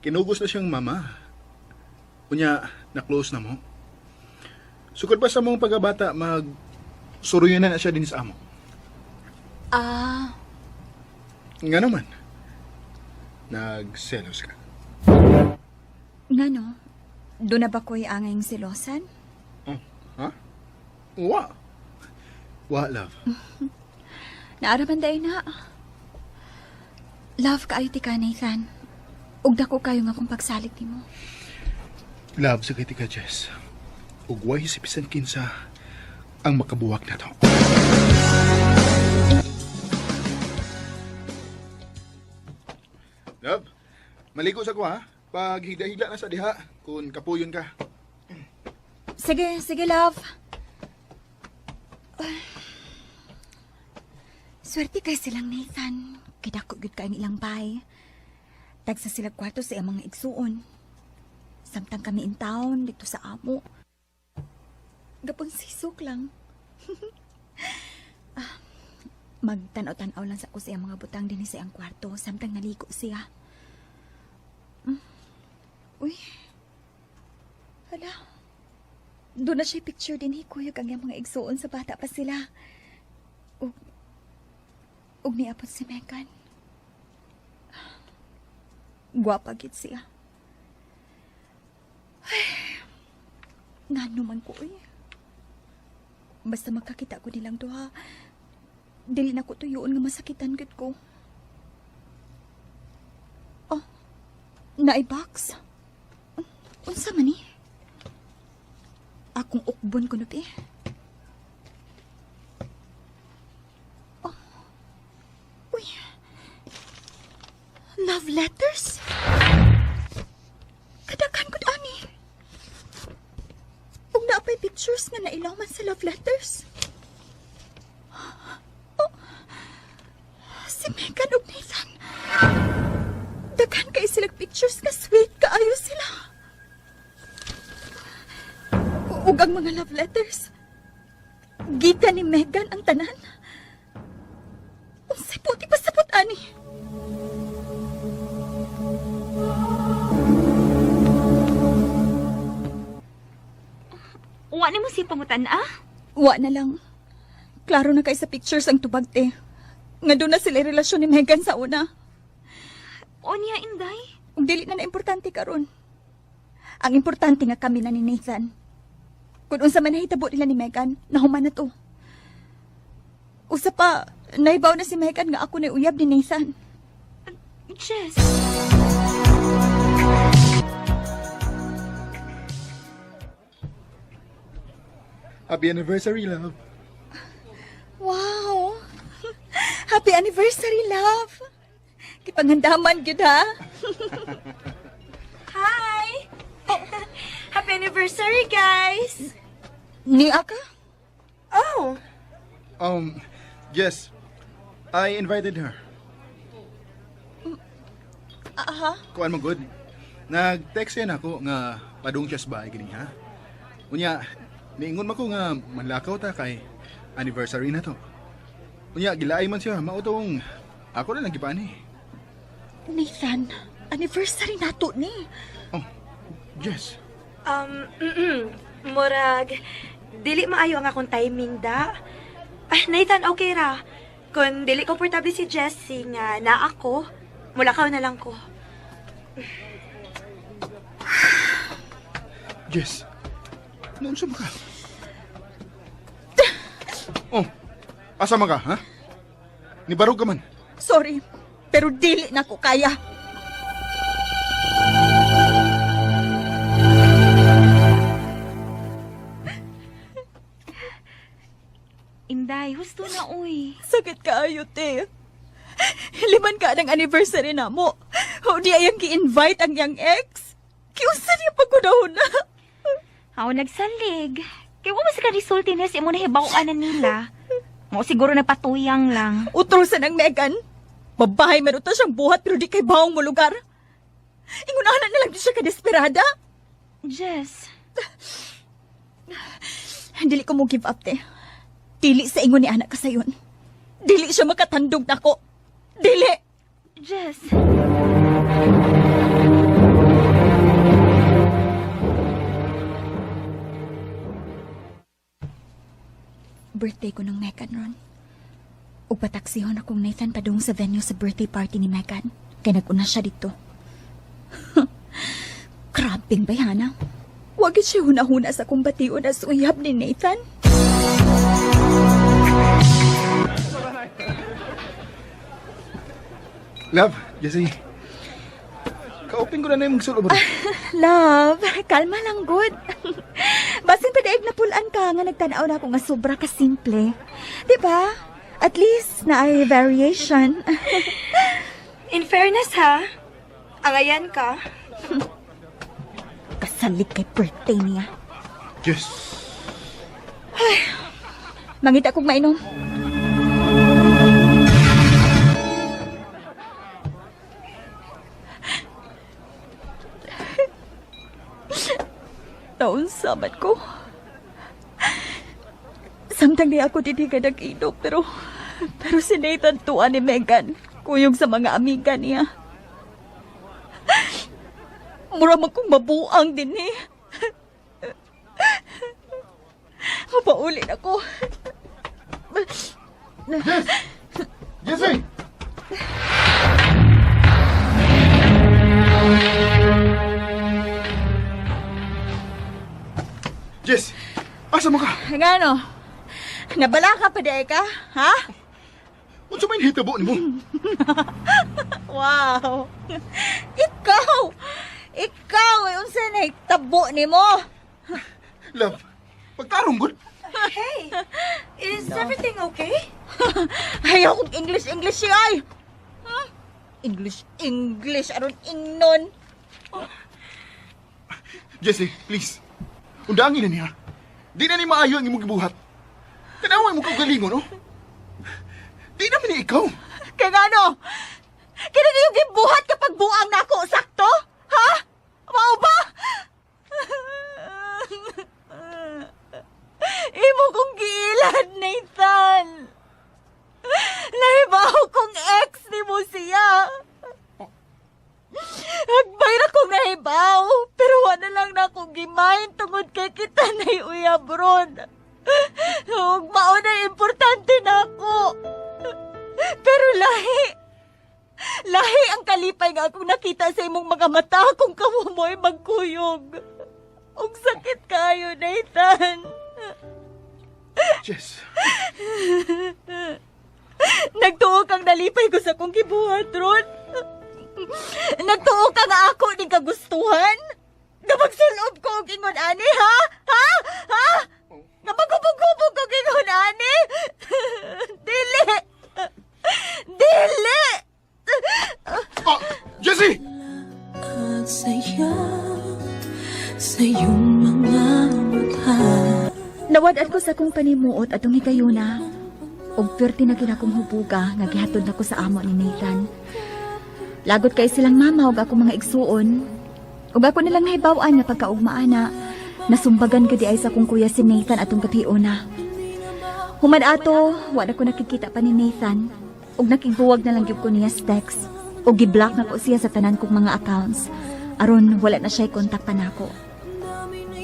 Speaker 5: kinugos na siyang mama. Unya, na-close na mo. Sukod pa sa mong pagkabata, suruyan na siya din sa amo. Nga naman. Nagselos ka.
Speaker 4: Ngano? Doon na ba ko'y angayng silosan?
Speaker 5: Oh, ha? Wa. Wa, love.
Speaker 4: Naaraman day na. Love ka ay tika, Nathan. Ugda ko kayo nga kung pagsalit ni mo.
Speaker 5: Love sa kiti ka, Jess. Ugway si Pisan Kinsa ang makabuwak na to. Love, maligo sa ko, ha? Pag higda-higda na sa diha, kung kapuyon ka.
Speaker 4: Sige, sige, love. Swerte kay silang Nathan. Kidako gyud ka ang ilang bahay. Tagsa sila kwarto sa iyang mga igsuon. Samtang kami in town, dito sa amo. Gapon sisok lang. Magtanaw-tanaw lang sa ako sa iyang mga butang din sa iyang kwarto samtang naligo siya. Uy. Hala. Doon na siya picture din hikuyog ang iyang mga igsuon sa bata pa sila. Ug niapot si Megan. Gwapa gid siya. Ay, ngano man ko eh. Basta makakita ko nilang duha, dili na ko tuyoon nga masakitan gid ko. Oh, naibox. Unsa man ni? Akong ukbon ko na pi. Oh. Uy. Love letters? Kadaghan ko ani. Ug naapay pictures nga nailaw man sa love letters. Oh. Si Megan ug Nathan. Daghan kay silang pictures nga sweet kaayo sila. Ug ang mga love letters. Gika ni Megan ang tanan. Unsay puti pasapot ani?
Speaker 11: Wa ni mo si pangutan, ah?
Speaker 4: Wa na lang. Klaro na kay sa pictures ang tubag te. Nga doon na sila relasyon ni Megan sa una.
Speaker 11: O niya, Inday?
Speaker 4: Ug dili na importante karon. Ang importante nga kami na ni Nathan. Kung unsa man nahitabo nila ni Megan, nahuman na to. Usa pa, naibaw na si Megan nga ako na uyab ni Nathan.
Speaker 11: Jess.
Speaker 5: Happy anniversary, love.
Speaker 4: Wow! Happy anniversary, love! Kipanghandaman gyud ha.
Speaker 11: Hi! Happy anniversary, guys!
Speaker 4: Ni aka?
Speaker 11: Oh!
Speaker 5: Yes. I invited her.
Speaker 4: Aha.
Speaker 12: Kuan mo good. Nag-text yan ako nga padung siya sa bahay gini ha. Unya, niingon man ko nga manlakaw ta kay anniversary na to. Unya, gilaay man siya, mautong ako na lang gipani.
Speaker 4: Nathan, anniversary nato ni.
Speaker 12: Oh, yes.
Speaker 2: Murag, dili maayo ang akong timing da. Nathan, okay ra. Kung dili komportable si Jessie nga na ako, mulakaw na lang ko.
Speaker 12: Jess, noon sa ka? Oh, asa ka, ha? Nibarog ka man.
Speaker 4: Sorry, pero dili na ko kaya.
Speaker 11: Inday, husto na, uy.
Speaker 4: Sakit kaayo, te. Liman ka ng anniversary na mo. O di ayang ki-invite ang yang ex. Kiusa niya pagkunahon na.
Speaker 11: Ako nagsalig. Kaya mo sa ka-resulti na si mo nahibawan na nila. Mo siguro nagpatuyang lang.
Speaker 4: Utrosan ng Megan. Babahay meron ta siyang buhat pero di kay bawang mo lugar. Ingunahan na lang di siya kadesperada.
Speaker 11: Jess.
Speaker 4: Dili ko mo give up, te. Dili sa ingon ni anak ka sayon. Dili siya makatandog na ko. Dili!
Speaker 11: Jess.
Speaker 4: Birthday ko ng Megan ron. Upataksihon akong Nathan padung sa venue sa birthday party ni Megan. Kaya nag-una siya dito. Krabing bayana. Wag siya hunahuna sa kong batiyon as uyab ni Nathan.
Speaker 12: Love, Jessie. Kaupin ko na yung magsulo ba?
Speaker 4: Love, kalma lang, good. Basin pa daig na pulaan ka nga nagtanaw na ako nga sobra ka simple. Diba? At least na ay variation.
Speaker 2: In fairness ha, angayan ka.
Speaker 4: Kasalig kay birthday niya.
Speaker 12: Yes.
Speaker 4: Mangita kong mainom. Taon sabat ko. Samtang di ako didi ka nag-inom, pero Pero si Nathan tuwa ni Megan, kuyog sa mga amiga niya. Mura man kong mabuang din eh. Mapaulit ako.
Speaker 12: Jesse! Jess, asa mo ka?
Speaker 4: Ngano? Nabala ka pa day ka? Ha?
Speaker 12: Unsa may hitabo nimo?
Speaker 4: Wow! Ikaw! Ikaw! Unsa na tabo ni mo?
Speaker 12: Love, pagtarong gud.
Speaker 2: Hey, is everything okay?
Speaker 4: Ayaw kong English siya ay! English, aron ingnon.
Speaker 12: Jesse, please. Undangin na niya. Di na ni maayo ang imong gibuhat. Tanaway mo kang galingon, no? Di naman ni ikaw.
Speaker 4: Kaya nga no? Kaya nga yung gibuhat kapag buang na ako, sakto? Ha? Mao ba? Imo kong giilan, Nathan. Nahibaw kong ex ni mo siya. Nagbayra kong nahibaw, pero wala lang na akong gimain tungod kay kita na uyab ron. Huwag mauna importante na ako. Pero lahi ang kalipay nga akong nakita sa imong mga mata kung kamo mo'y magkuyog. Ang sakit kayo, Nathan.
Speaker 12: Jess.
Speaker 4: Nagtuo kang nalipay ko sa kong gibuhat ron. Nagtuo ka nga ako ni kagustuhan? Nga magsulob ko og ingon ani, ha? Ha? Ha? Nga magubog-ubog ko og ingon ani? Dili! Dili!
Speaker 12: Oh, Jessie!
Speaker 13: Sa iyong mga mata.
Speaker 4: Nawad ko sa kong panimuot atong higayuna. Og perti na kinakong hubuga nga gihatod nako sa amo ni Nathan. Lagot kay silang mama ug ako mga igsuon. Ug ako nilang nahibaw-an nga pagkaugmaan na nasumbagan ko di ay sa kong kuya si Nathan atong katiuna. Human ato, wala ko nakikita pa ni Nathan. Ug nakigbuwag na lang gyud ko niya sa text. Ug gi-block na ko siya sa tanan kong mga accounts. Aron wala na siya kontak pa nako.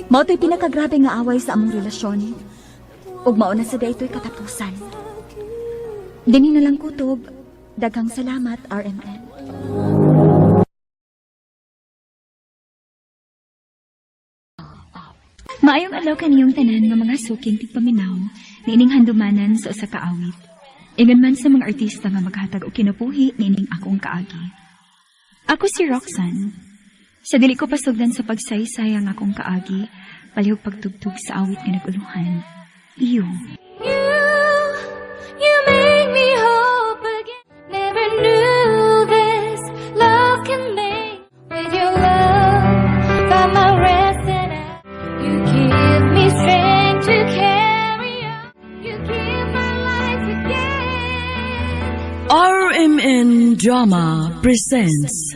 Speaker 4: Mao to'y pinakagrabe nga away sa among relasyon. Ug mao na sa daytoy katapusan. Dini na lang kutob. Daghang salamat, RMN. Maayong adlaw kaniyong tanan nga mga suking tigpaminaw niining handumanan sa usa ka awit. Ingon man sa mga artista nga maghatag og kinabuhi niining akong kaagi. Ako si Roxanne. Sa dili ko pasugdan sa pagsaysay ang akong kaagi, palihog pagtugtog sa awit nga naguluhan. Iyo.
Speaker 13: You make me hope again. Never knew this love can make. With your love, got my rest and you give me strength to carry on. You give my life again.
Speaker 1: RMN Drama presents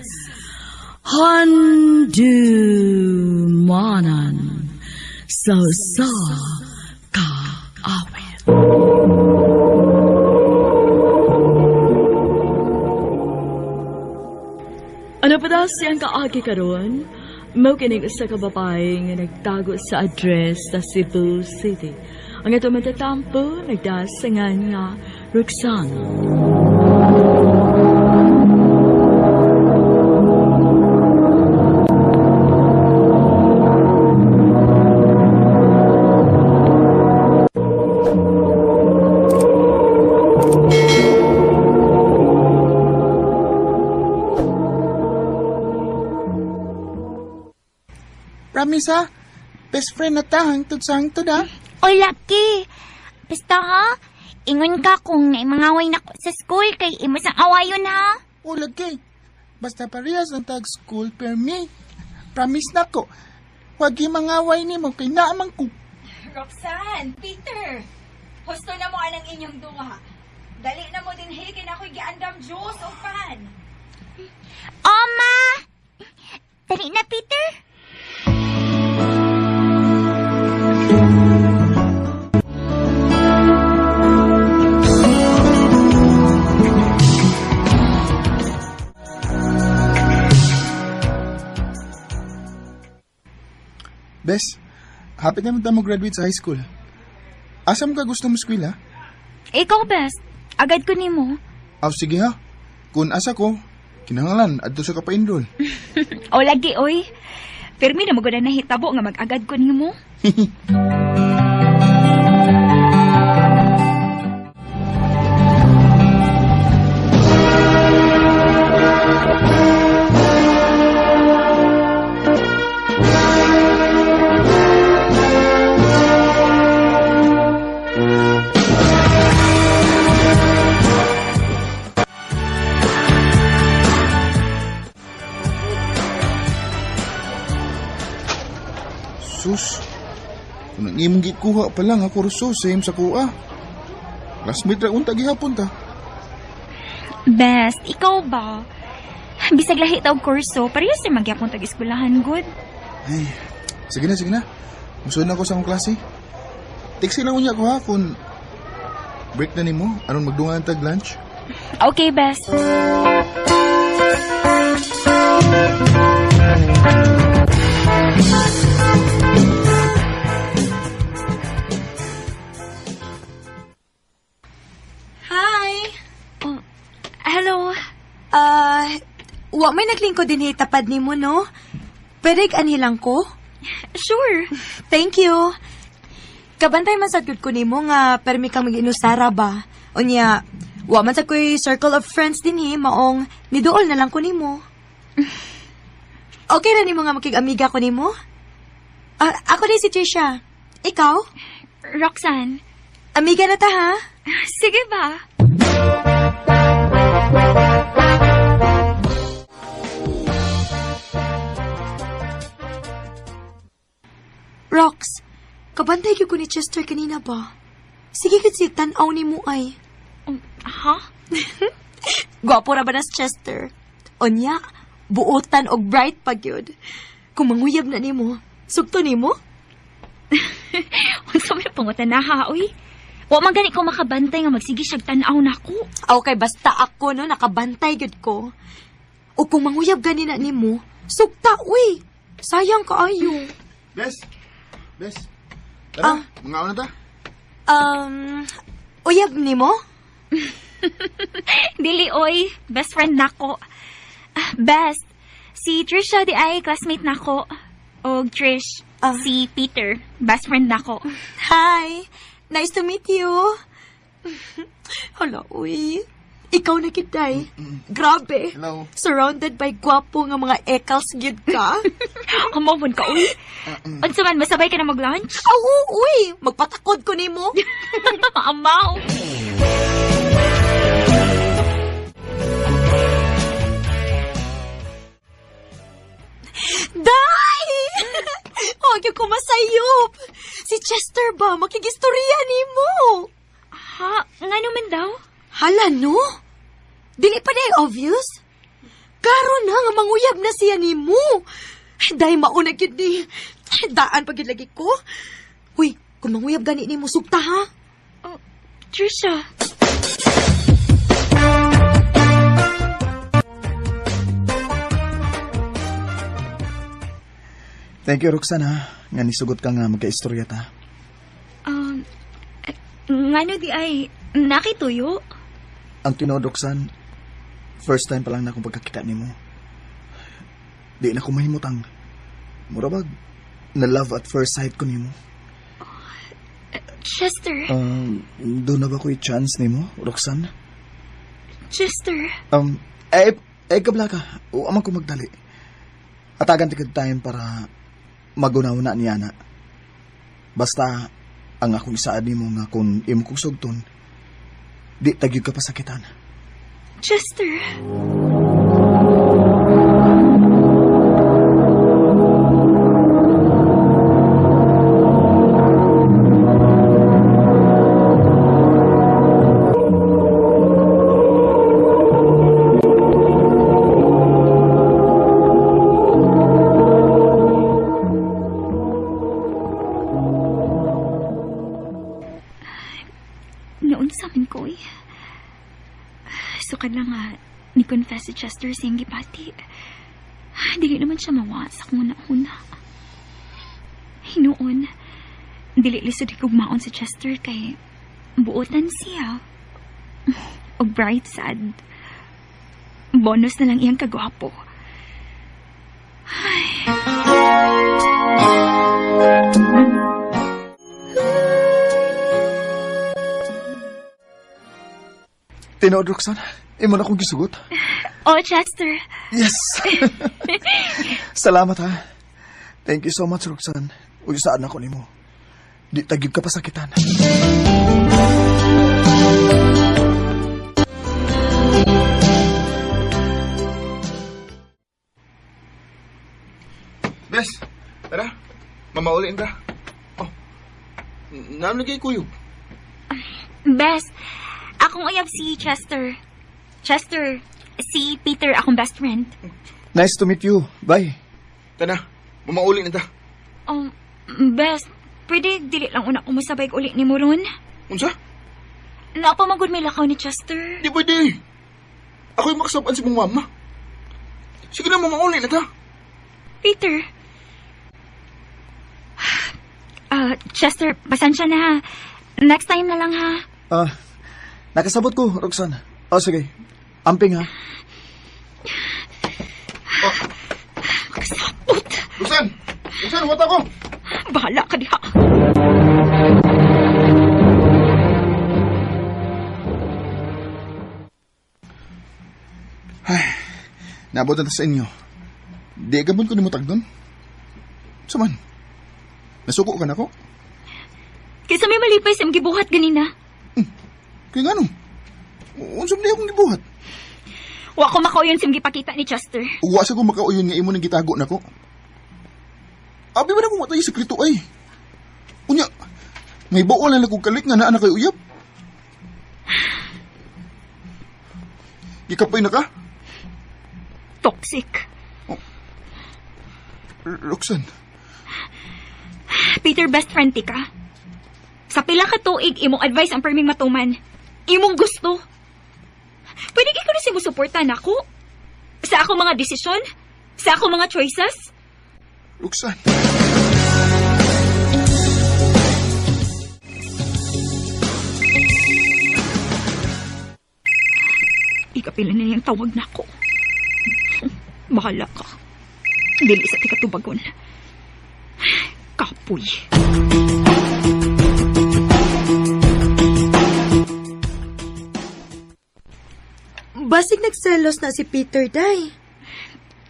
Speaker 1: Handumanan sa kaawit. Ano pa daw siyang kaagi karon? Mao kining usa ka babae nga nagtago sa address sa Cebu City. Ang ato matatampo nagdasangan nga Roxanne.
Speaker 14: Promise ha? Best friend na ta, hangtod sa hangtod ha?
Speaker 11: O, Lucky. Basta ha, ingon ka kung naimangaway na ko sa school kay imo sang awayon ha.
Speaker 14: O, lagi. Basta parehas ang tag school per me. Promise na ko. Huwag yung mangaway ni mo kay naamang ko.
Speaker 4: Roxanne, Peter, husto na mo anang inyong duha. Dali na mo din higin ako'y giandam juice o pan.
Speaker 11: Oma! Dali na, Peter.
Speaker 14: hapit naman tayo mag-graduate sa high school. Asa mo ka gusto mo eskwela?
Speaker 11: Ikaw, best. Agad ko nimo.
Speaker 14: Aw, sige ha. Kung asa ko, kinahanglan, adto sa kapaindol.
Speaker 11: O lagi, oy. Pero mi na magod na nahitabo nga mag-agad ko nimo.
Speaker 14: Sus, kung nang imong gikuha pa lang ako ruso, same sa kuha. Classmate ra unta gihapon ta.
Speaker 11: Best, ikaw ba? Bisag lahi taog kurso, parehas na magyapon tag-eskwelahan, good.
Speaker 14: Ay, sige na. Musunod na ako sa akong klase. Text lang unya ko ha kung break na nimo, aron magdungan tag lunch.
Speaker 11: Okay, best.
Speaker 8: Hi!
Speaker 11: Hello.
Speaker 8: Wa may naglingkod din tapad ni mo, no? Pwede anilang ko?
Speaker 11: Sure.
Speaker 8: Thank you. Kabantay man sa ko nimo nga permi kang mag-inusara ba? Unya, wa man sa ko'y circle of friends din maong niduol na lang ko nimo. Okay ra nimo nga makig-amiga ko nimo? Ako din si Trisha. Ikaw?
Speaker 11: Roxanne.
Speaker 8: Amiga na ta, ha?
Speaker 11: Sige ba?
Speaker 8: Rox, kabantay ko ni Chester kanina ba? Sige kasi tanaw ni mo ay.
Speaker 11: Ha?
Speaker 8: Gwapo ra ba na si Chester? Onya, buotan og bright pa gyud. Kung manguyab na nimo, sugto nimo?
Speaker 11: Unsa may pangutan na ha, uy? Wa man gani ko makabantay nga magsige siyag tan-aw nako.
Speaker 8: Okay, basta ako no nakabantay gyud ko. O kung manguyab gani na nimo, sugta uy. Sayang kaayo.
Speaker 14: Bes. Tara, mga una ta.
Speaker 8: Uyab nimo?
Speaker 11: Dili, oy. Best friend nako. Best. Si Trisha di ay classmate nako. O Trish, si Peter. Best friend nako.
Speaker 8: Hi. Nice to meet you. Hala, uy. Ikaw na kitay. Grabe.
Speaker 14: Hello.
Speaker 8: Surrounded by gwapo nga mga ekals gyud ka.
Speaker 11: Amawon ka, uy. Unsa man, masabay ka na mag-lunch?
Speaker 8: Awu, uy. Magpatakod ko nimo.
Speaker 11: Amaw.
Speaker 8: Day! Huwag yung kumasayop. Si Chester ba? Makigistorya nimo.
Speaker 11: Ha? Nga naman daw?
Speaker 8: Hala, no? Dili pa day obvious? Klaro na nga manguyab na siya nimo. Dahil maunag yun ni. Daan pag lagi ko. Uy, kung manguyab gani nimo, sugta ha?
Speaker 11: Trisha.
Speaker 5: Thank you, Roxana. Nga nisugot ka nga magka-istorya ta.
Speaker 11: Ngano di ay nakituyo?
Speaker 5: Ang tinuod, Roxanne, first time pa lang na akong pagkakita ni mo. Di na ko mahimutang. Murabag, na love at first sight ko ni mo.
Speaker 11: Chester.
Speaker 5: Doon na ba ko'y chance ni mo, Roxanne?
Speaker 11: Chester.
Speaker 5: Kabla ka. O amang ko magdali. Atagan tikad time para magunaw na niya na. Basta, ang akong isaad ni mo nga kung imo kong sugton, di tagyod ka pasakitan.
Speaker 11: Chester. Sukad lang nga, ni-confess si Chester siyang gipati. Dili naman siya mawasak muna-una. Hinuon,
Speaker 4: dili lisod higugmaon si Chester kay buotan siya. O bright sad. Bonus na lang iyang kagwapo.
Speaker 5: Tinood, Roxanne. Imo na akong gisugot.
Speaker 4: Oh, Chester.
Speaker 5: Yes! Salamat, ha. Thank you so much, Roxanne. Uyusaan ako nimo. Di tagib ka pasakitan.
Speaker 14: Bes, tara. Mamaulin ka. Oh, nalagay kuyog.
Speaker 4: Bes, akong uyab si Chester. Chester, si Peter akong best friend.
Speaker 5: Nice to meet you. Bye.
Speaker 14: Tana, mamaulin na ta.
Speaker 4: Bes, pwede dili lang una kumusabay uli ni mo ron?
Speaker 14: Unsa?
Speaker 4: Napamagod may lakaw ni Chester.
Speaker 14: Di pwede. Ako'y makasabaan si mong mama. Sige na, mamaulin na ta.
Speaker 4: Peter. Chester, pasensya na ha. Next time na lang ha.
Speaker 5: Nakasabot ko, Roxanne. Oh, sige. Amping, ha?
Speaker 4: Makasabot.
Speaker 14: Roxanne! Roxanne, wata ko!
Speaker 4: Bahala ka diha.
Speaker 14: Ay, naabot na ta sa inyo. Di gabon ko ni mo tagdon. Saman, nasuko ka na ko?
Speaker 4: Kaysa may malipay sa gibuhat ganina.
Speaker 14: Kaya nga no, unsam di akong gibuhat.
Speaker 4: Wa ko makauyon sa gipakita ni Chester.
Speaker 14: Uwa sa ko makauyon nga imo nang gitago na ko. Abi ba na kung matay sekreto ay? Unya, may bawal na kong kalik nga naa na kay uyab. Gikapay na ka?
Speaker 4: Toxic.
Speaker 14: Roxanne.
Speaker 4: Peter, best friend ti ka. Sa pila ka tuig, imong advice ang perming matuman. Imong gusto. Pwede ko na siya suportan ako? Sa ako mga desisyon? Sa ako mga choices?
Speaker 14: Roxanne.
Speaker 4: Ikapila na niyang tawag na ako. Bahala ka. Dili sa tikatubagon. Kapoy.
Speaker 8: Basig nagselos na si Peter, day.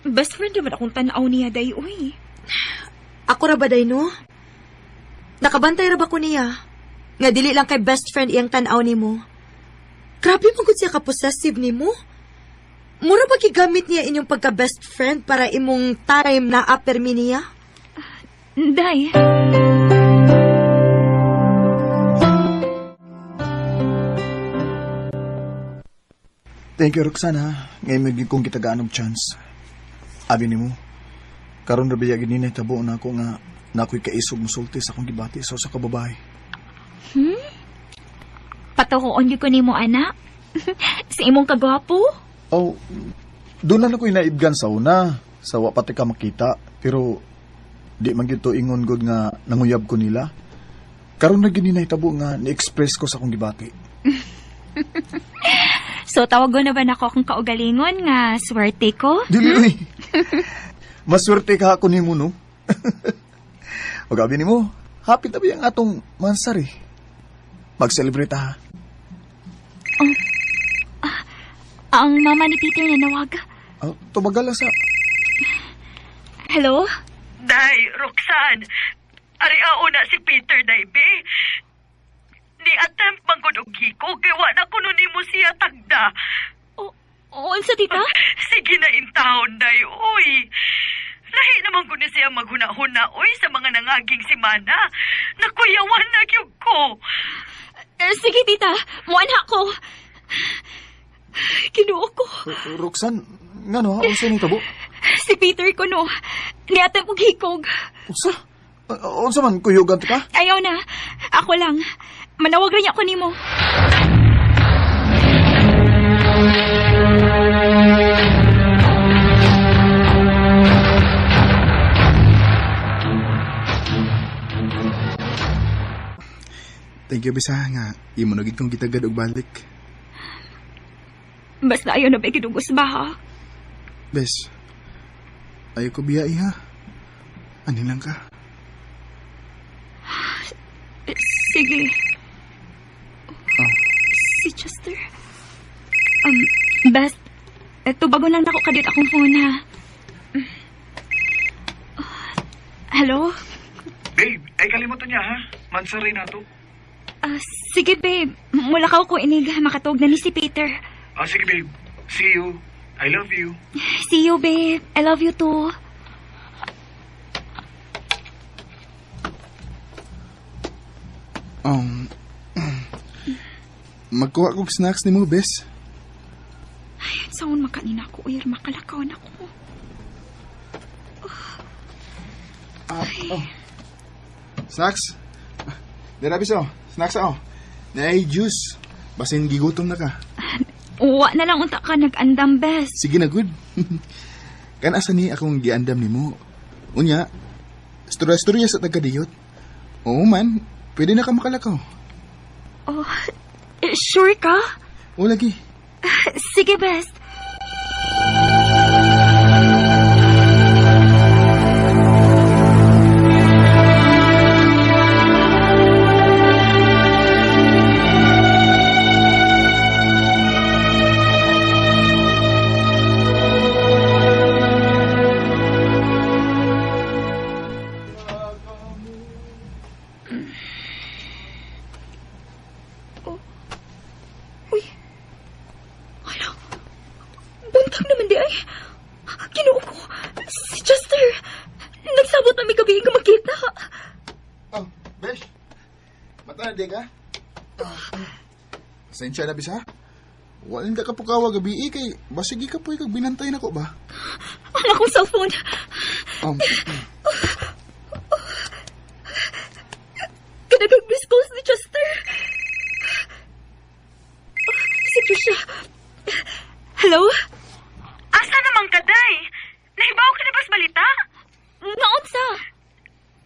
Speaker 4: Best friend naman akong tanaw niya, day, uy.
Speaker 8: Ako ra ba, day, no? Nakabantay ra ba ko niya? Nga dili lang kay best friend iyang tanaw ni mo. Grabe magod siya ka-possessive ni mo. Mura ba gigamit niya inyong pagka-best friend para imong time na apermi niya?
Speaker 4: Day.
Speaker 5: Thank you, Roxanne, ha. Ngayon may kong kitagaan og chance. Abi ni mo, karon ra biya gini tabo na ako nga na ako'y kaisog musulti sa akong gibati sa usa ka babae.
Speaker 4: Patuhoon gyud ko nimo, anak. Sa imong kagwapo?
Speaker 5: Oh, doon na ako'y naibgan sa una. Sa wa pati ka makita. Pero, di man gyud to ingon gud nga nanguyab ko nila. Karon na gini tabo nga ni-express ko sa akong gibati.
Speaker 4: So, tawag na ba na ako akong kaugalingon nga swerte ko?
Speaker 5: Dili, uy. Maswerte ka ako ni mo, no? O gabi ni mo, happy tabi ang atong mansari. Mag-celebrate ha.
Speaker 4: Ang mama ni Peter na nawag.
Speaker 5: Tumagal lang sa...
Speaker 4: Hello?
Speaker 1: Day, Roxanne. Ariao na si Peter, day, be. Ni-attempt man ko og hiko, kaya wala ko nun mo siya tagda.
Speaker 4: Unsa tita?
Speaker 1: Sige na intahon, day, uy. Lahi naman ko na siya maghuna-huna, uy, sa mga nangaging simana. Nakuyawan na gyud ko.
Speaker 4: Sige, tita. Muanha ko. Kinuo ko.
Speaker 5: Roxanne, nga no, unsa ni tabo?
Speaker 4: Si Peter ko, no. Niatay kong hikog.
Speaker 5: Unsa? Unsa man, kuyugan ka?
Speaker 4: Ayaw na. Ako lang. Manawag rin ako nimo.
Speaker 14: Thank you, Bisa, nga. Imo na gid kong gitagad og balik.
Speaker 4: Basta ayaw na ba kinugos ba, ha?
Speaker 14: Bes, ayaw ko biyai, ha? Ani lang ka.
Speaker 4: Sige.
Speaker 14: Oh.
Speaker 4: Si Chester. Best, eto bago lang ako kadit akong phone, ha? Hello?
Speaker 6: Babe, ay kalimutan niya, ha? Mansaray na to.
Speaker 4: Sige, babe. Mula ka ko inig. Makatog na ni si Peter.
Speaker 6: Sige, babe. See you. I love you.
Speaker 4: See you, babe. I love you too.
Speaker 14: Magkuha kong snacks ni mo, Bes.
Speaker 4: Ay, saan makanin ako, Uyer? Makalakaw na ako.
Speaker 14: Snacks? Dara, Bis, snacks ako. Nay, juice. Basin gigutom na ka.
Speaker 4: Uwa na lang unta ka nag-andam, Bes.
Speaker 14: Sige na, good. Kan asa ni akong giandam ni mo. Unya, storya-storya sa taga-diyot. Oo man, pwede na ka makalakaw.
Speaker 4: Oh, sure ka?
Speaker 14: O lagi.
Speaker 4: Sige, Bes. Buntag naman di ay. Ginoo ko. Si Chester. Nagsabot na may gabi nga magkita.
Speaker 14: Besh. Mata na di ka? Pasensya na, Bis, ha? Walin ka pukawa gabi kay basigi ka po kag binantay na ko ba?
Speaker 4: Ang akong cellphone. Kanagag-miss calls ni Chester. Si Trisha. Hello?
Speaker 11: Asa naman ka, day? Nahibaw ka na ba sa balita?
Speaker 4: Naunsa?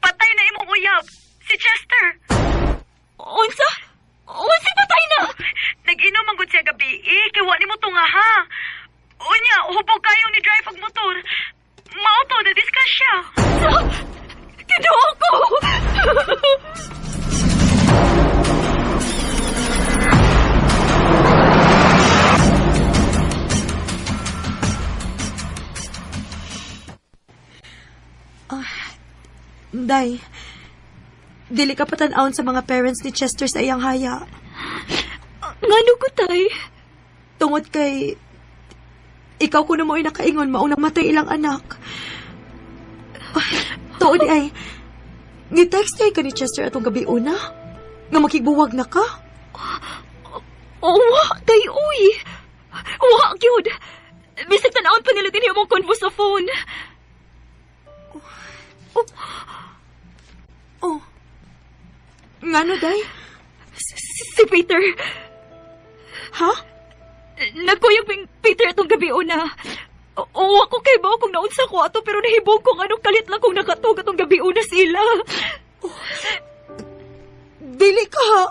Speaker 11: Patay na imong uyab. Si Chester.
Speaker 4: Unsa? Unsa patay na?
Speaker 11: Nag-inom ang siya gabi, kay wa nimo tunga, ha? Unya, hubog kayong ni drive og motor. Mauto na discuss siya.
Speaker 4: Kinuha ko!
Speaker 8: Day, dili ka patanawon sa mga parents ni Chester sa iyang haya.
Speaker 4: Ngano ko, tay?
Speaker 8: Tungod kay ikaw ko na mo'y nakaingon maunang matay ilang anak. Tuon ay, ni-text niya ka ni Chester atong gabi una? Nga makigbuwag na ka?
Speaker 4: Wa, day, uy! Wa, gyud! Bisag tanawon pa nila din yung mong convo sa phone.
Speaker 8: Ngano, day?
Speaker 4: Si Peter.
Speaker 8: Ha?
Speaker 4: Nagkuyog bing Peter atong gabi una. O ako kay ba kung naunsa ko ato pero nahibog kung anong kalit lang kung nakatug atong gabi una sila.
Speaker 8: Dili ka ha?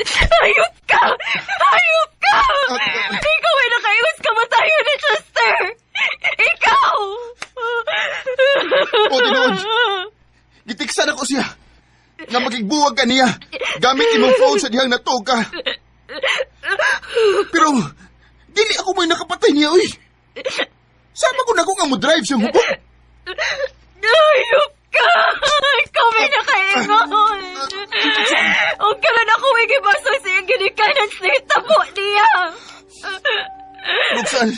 Speaker 4: Hayop ka! Hayop ka! Ikaw ay nakaiwas ka matayo ni Chester! Ikaw!
Speaker 14: O, tinood! Gitiksan ako siya! Nga magigbuwag ka niya! Gamit imong phone sa dihang natog ka! Pero, dili ako may nakapatay niya, uy! Sama ko na ko nga mo drive siyang hukok!
Speaker 4: Hayop ka! Ikaw may nakaingon! Huwag ka lang ako igibaso sa iyong ginikanan sa itabo niya!
Speaker 14: Roxanne!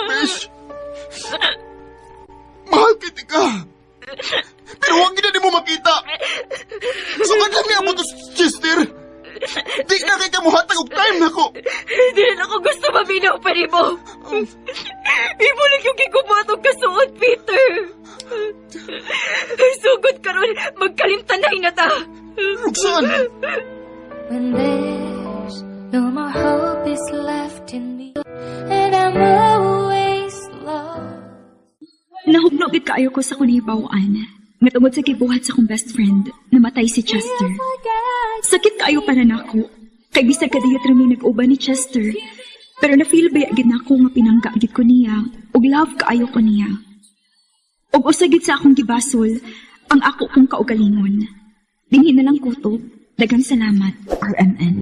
Speaker 14: Besh! Mahal kita ka! Pero huwag na mo makita! Sukat lang niya mo to, Chester! Di na kay kamuhatag og time na ko!
Speaker 4: Hindi na ako gusto maminaw pa ni mo! Imo lang yung gigubot og kasuot, Peter! Sugod ka ron, magkalimtanay na ta!
Speaker 14: Roxanne!
Speaker 13: When there's no more hope is left in me, and I'm always lost.
Speaker 4: Nahugno gid kaayo ko sa kunihibawaan. Nga tungod sa gibuhat sa akong best friend, namatay si Chester. Sakit kaayo para nako. Kay bisag kadiyot rin nag-uban ni Chester. Pero na-feel ba gid nako nga pinangga gid ko niya, ug love kaayo ko niya. Ug usagid sa akong gibasol, ang ako kong kaugalingon. Dinhi na lang kutob. Daghang salamat, RMN.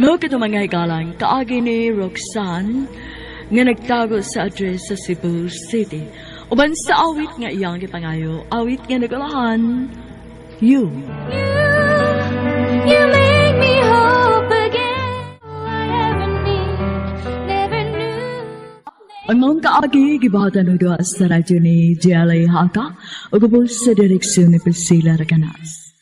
Speaker 1: Mga kito mga higalang, kaagi ni Roxanne nga nagtago sa address sa Cebu City. Uban sa awit nga iyang gipangayo, awit nga nagalahan, You.
Speaker 13: You make me hope again. All I ever need, never knew.
Speaker 1: Ang mga kaagi, gibahatan ng doa sa radyo ni Jelly Haka, o gabos sa direksyon ni Priscilla Raganas.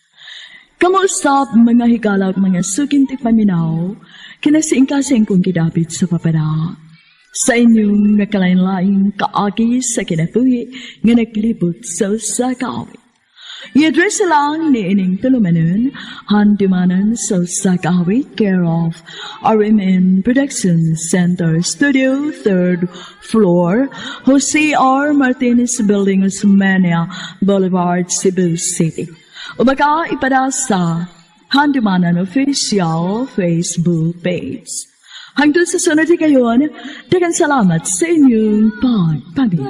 Speaker 1: Kamuusap mga higalag mga sukintik paminaw, kinasiing-kasing kong kidapit sa papara. Sa inyong nakalain-laing kaagi sa kinapuhi nga naglibot sa usakawi. I-address lang ni ining tulumanon, handimanan sa usakawi, care of RMN Production Center Studio, 3rd floor, Jose R. Martinez Building, Osmeña Boulevard, Cebu City. Umaga ipada sa Handimanan Official Facebook page. Hanggang sa sunod kayon, daghang salamat sa inyong pagpabili.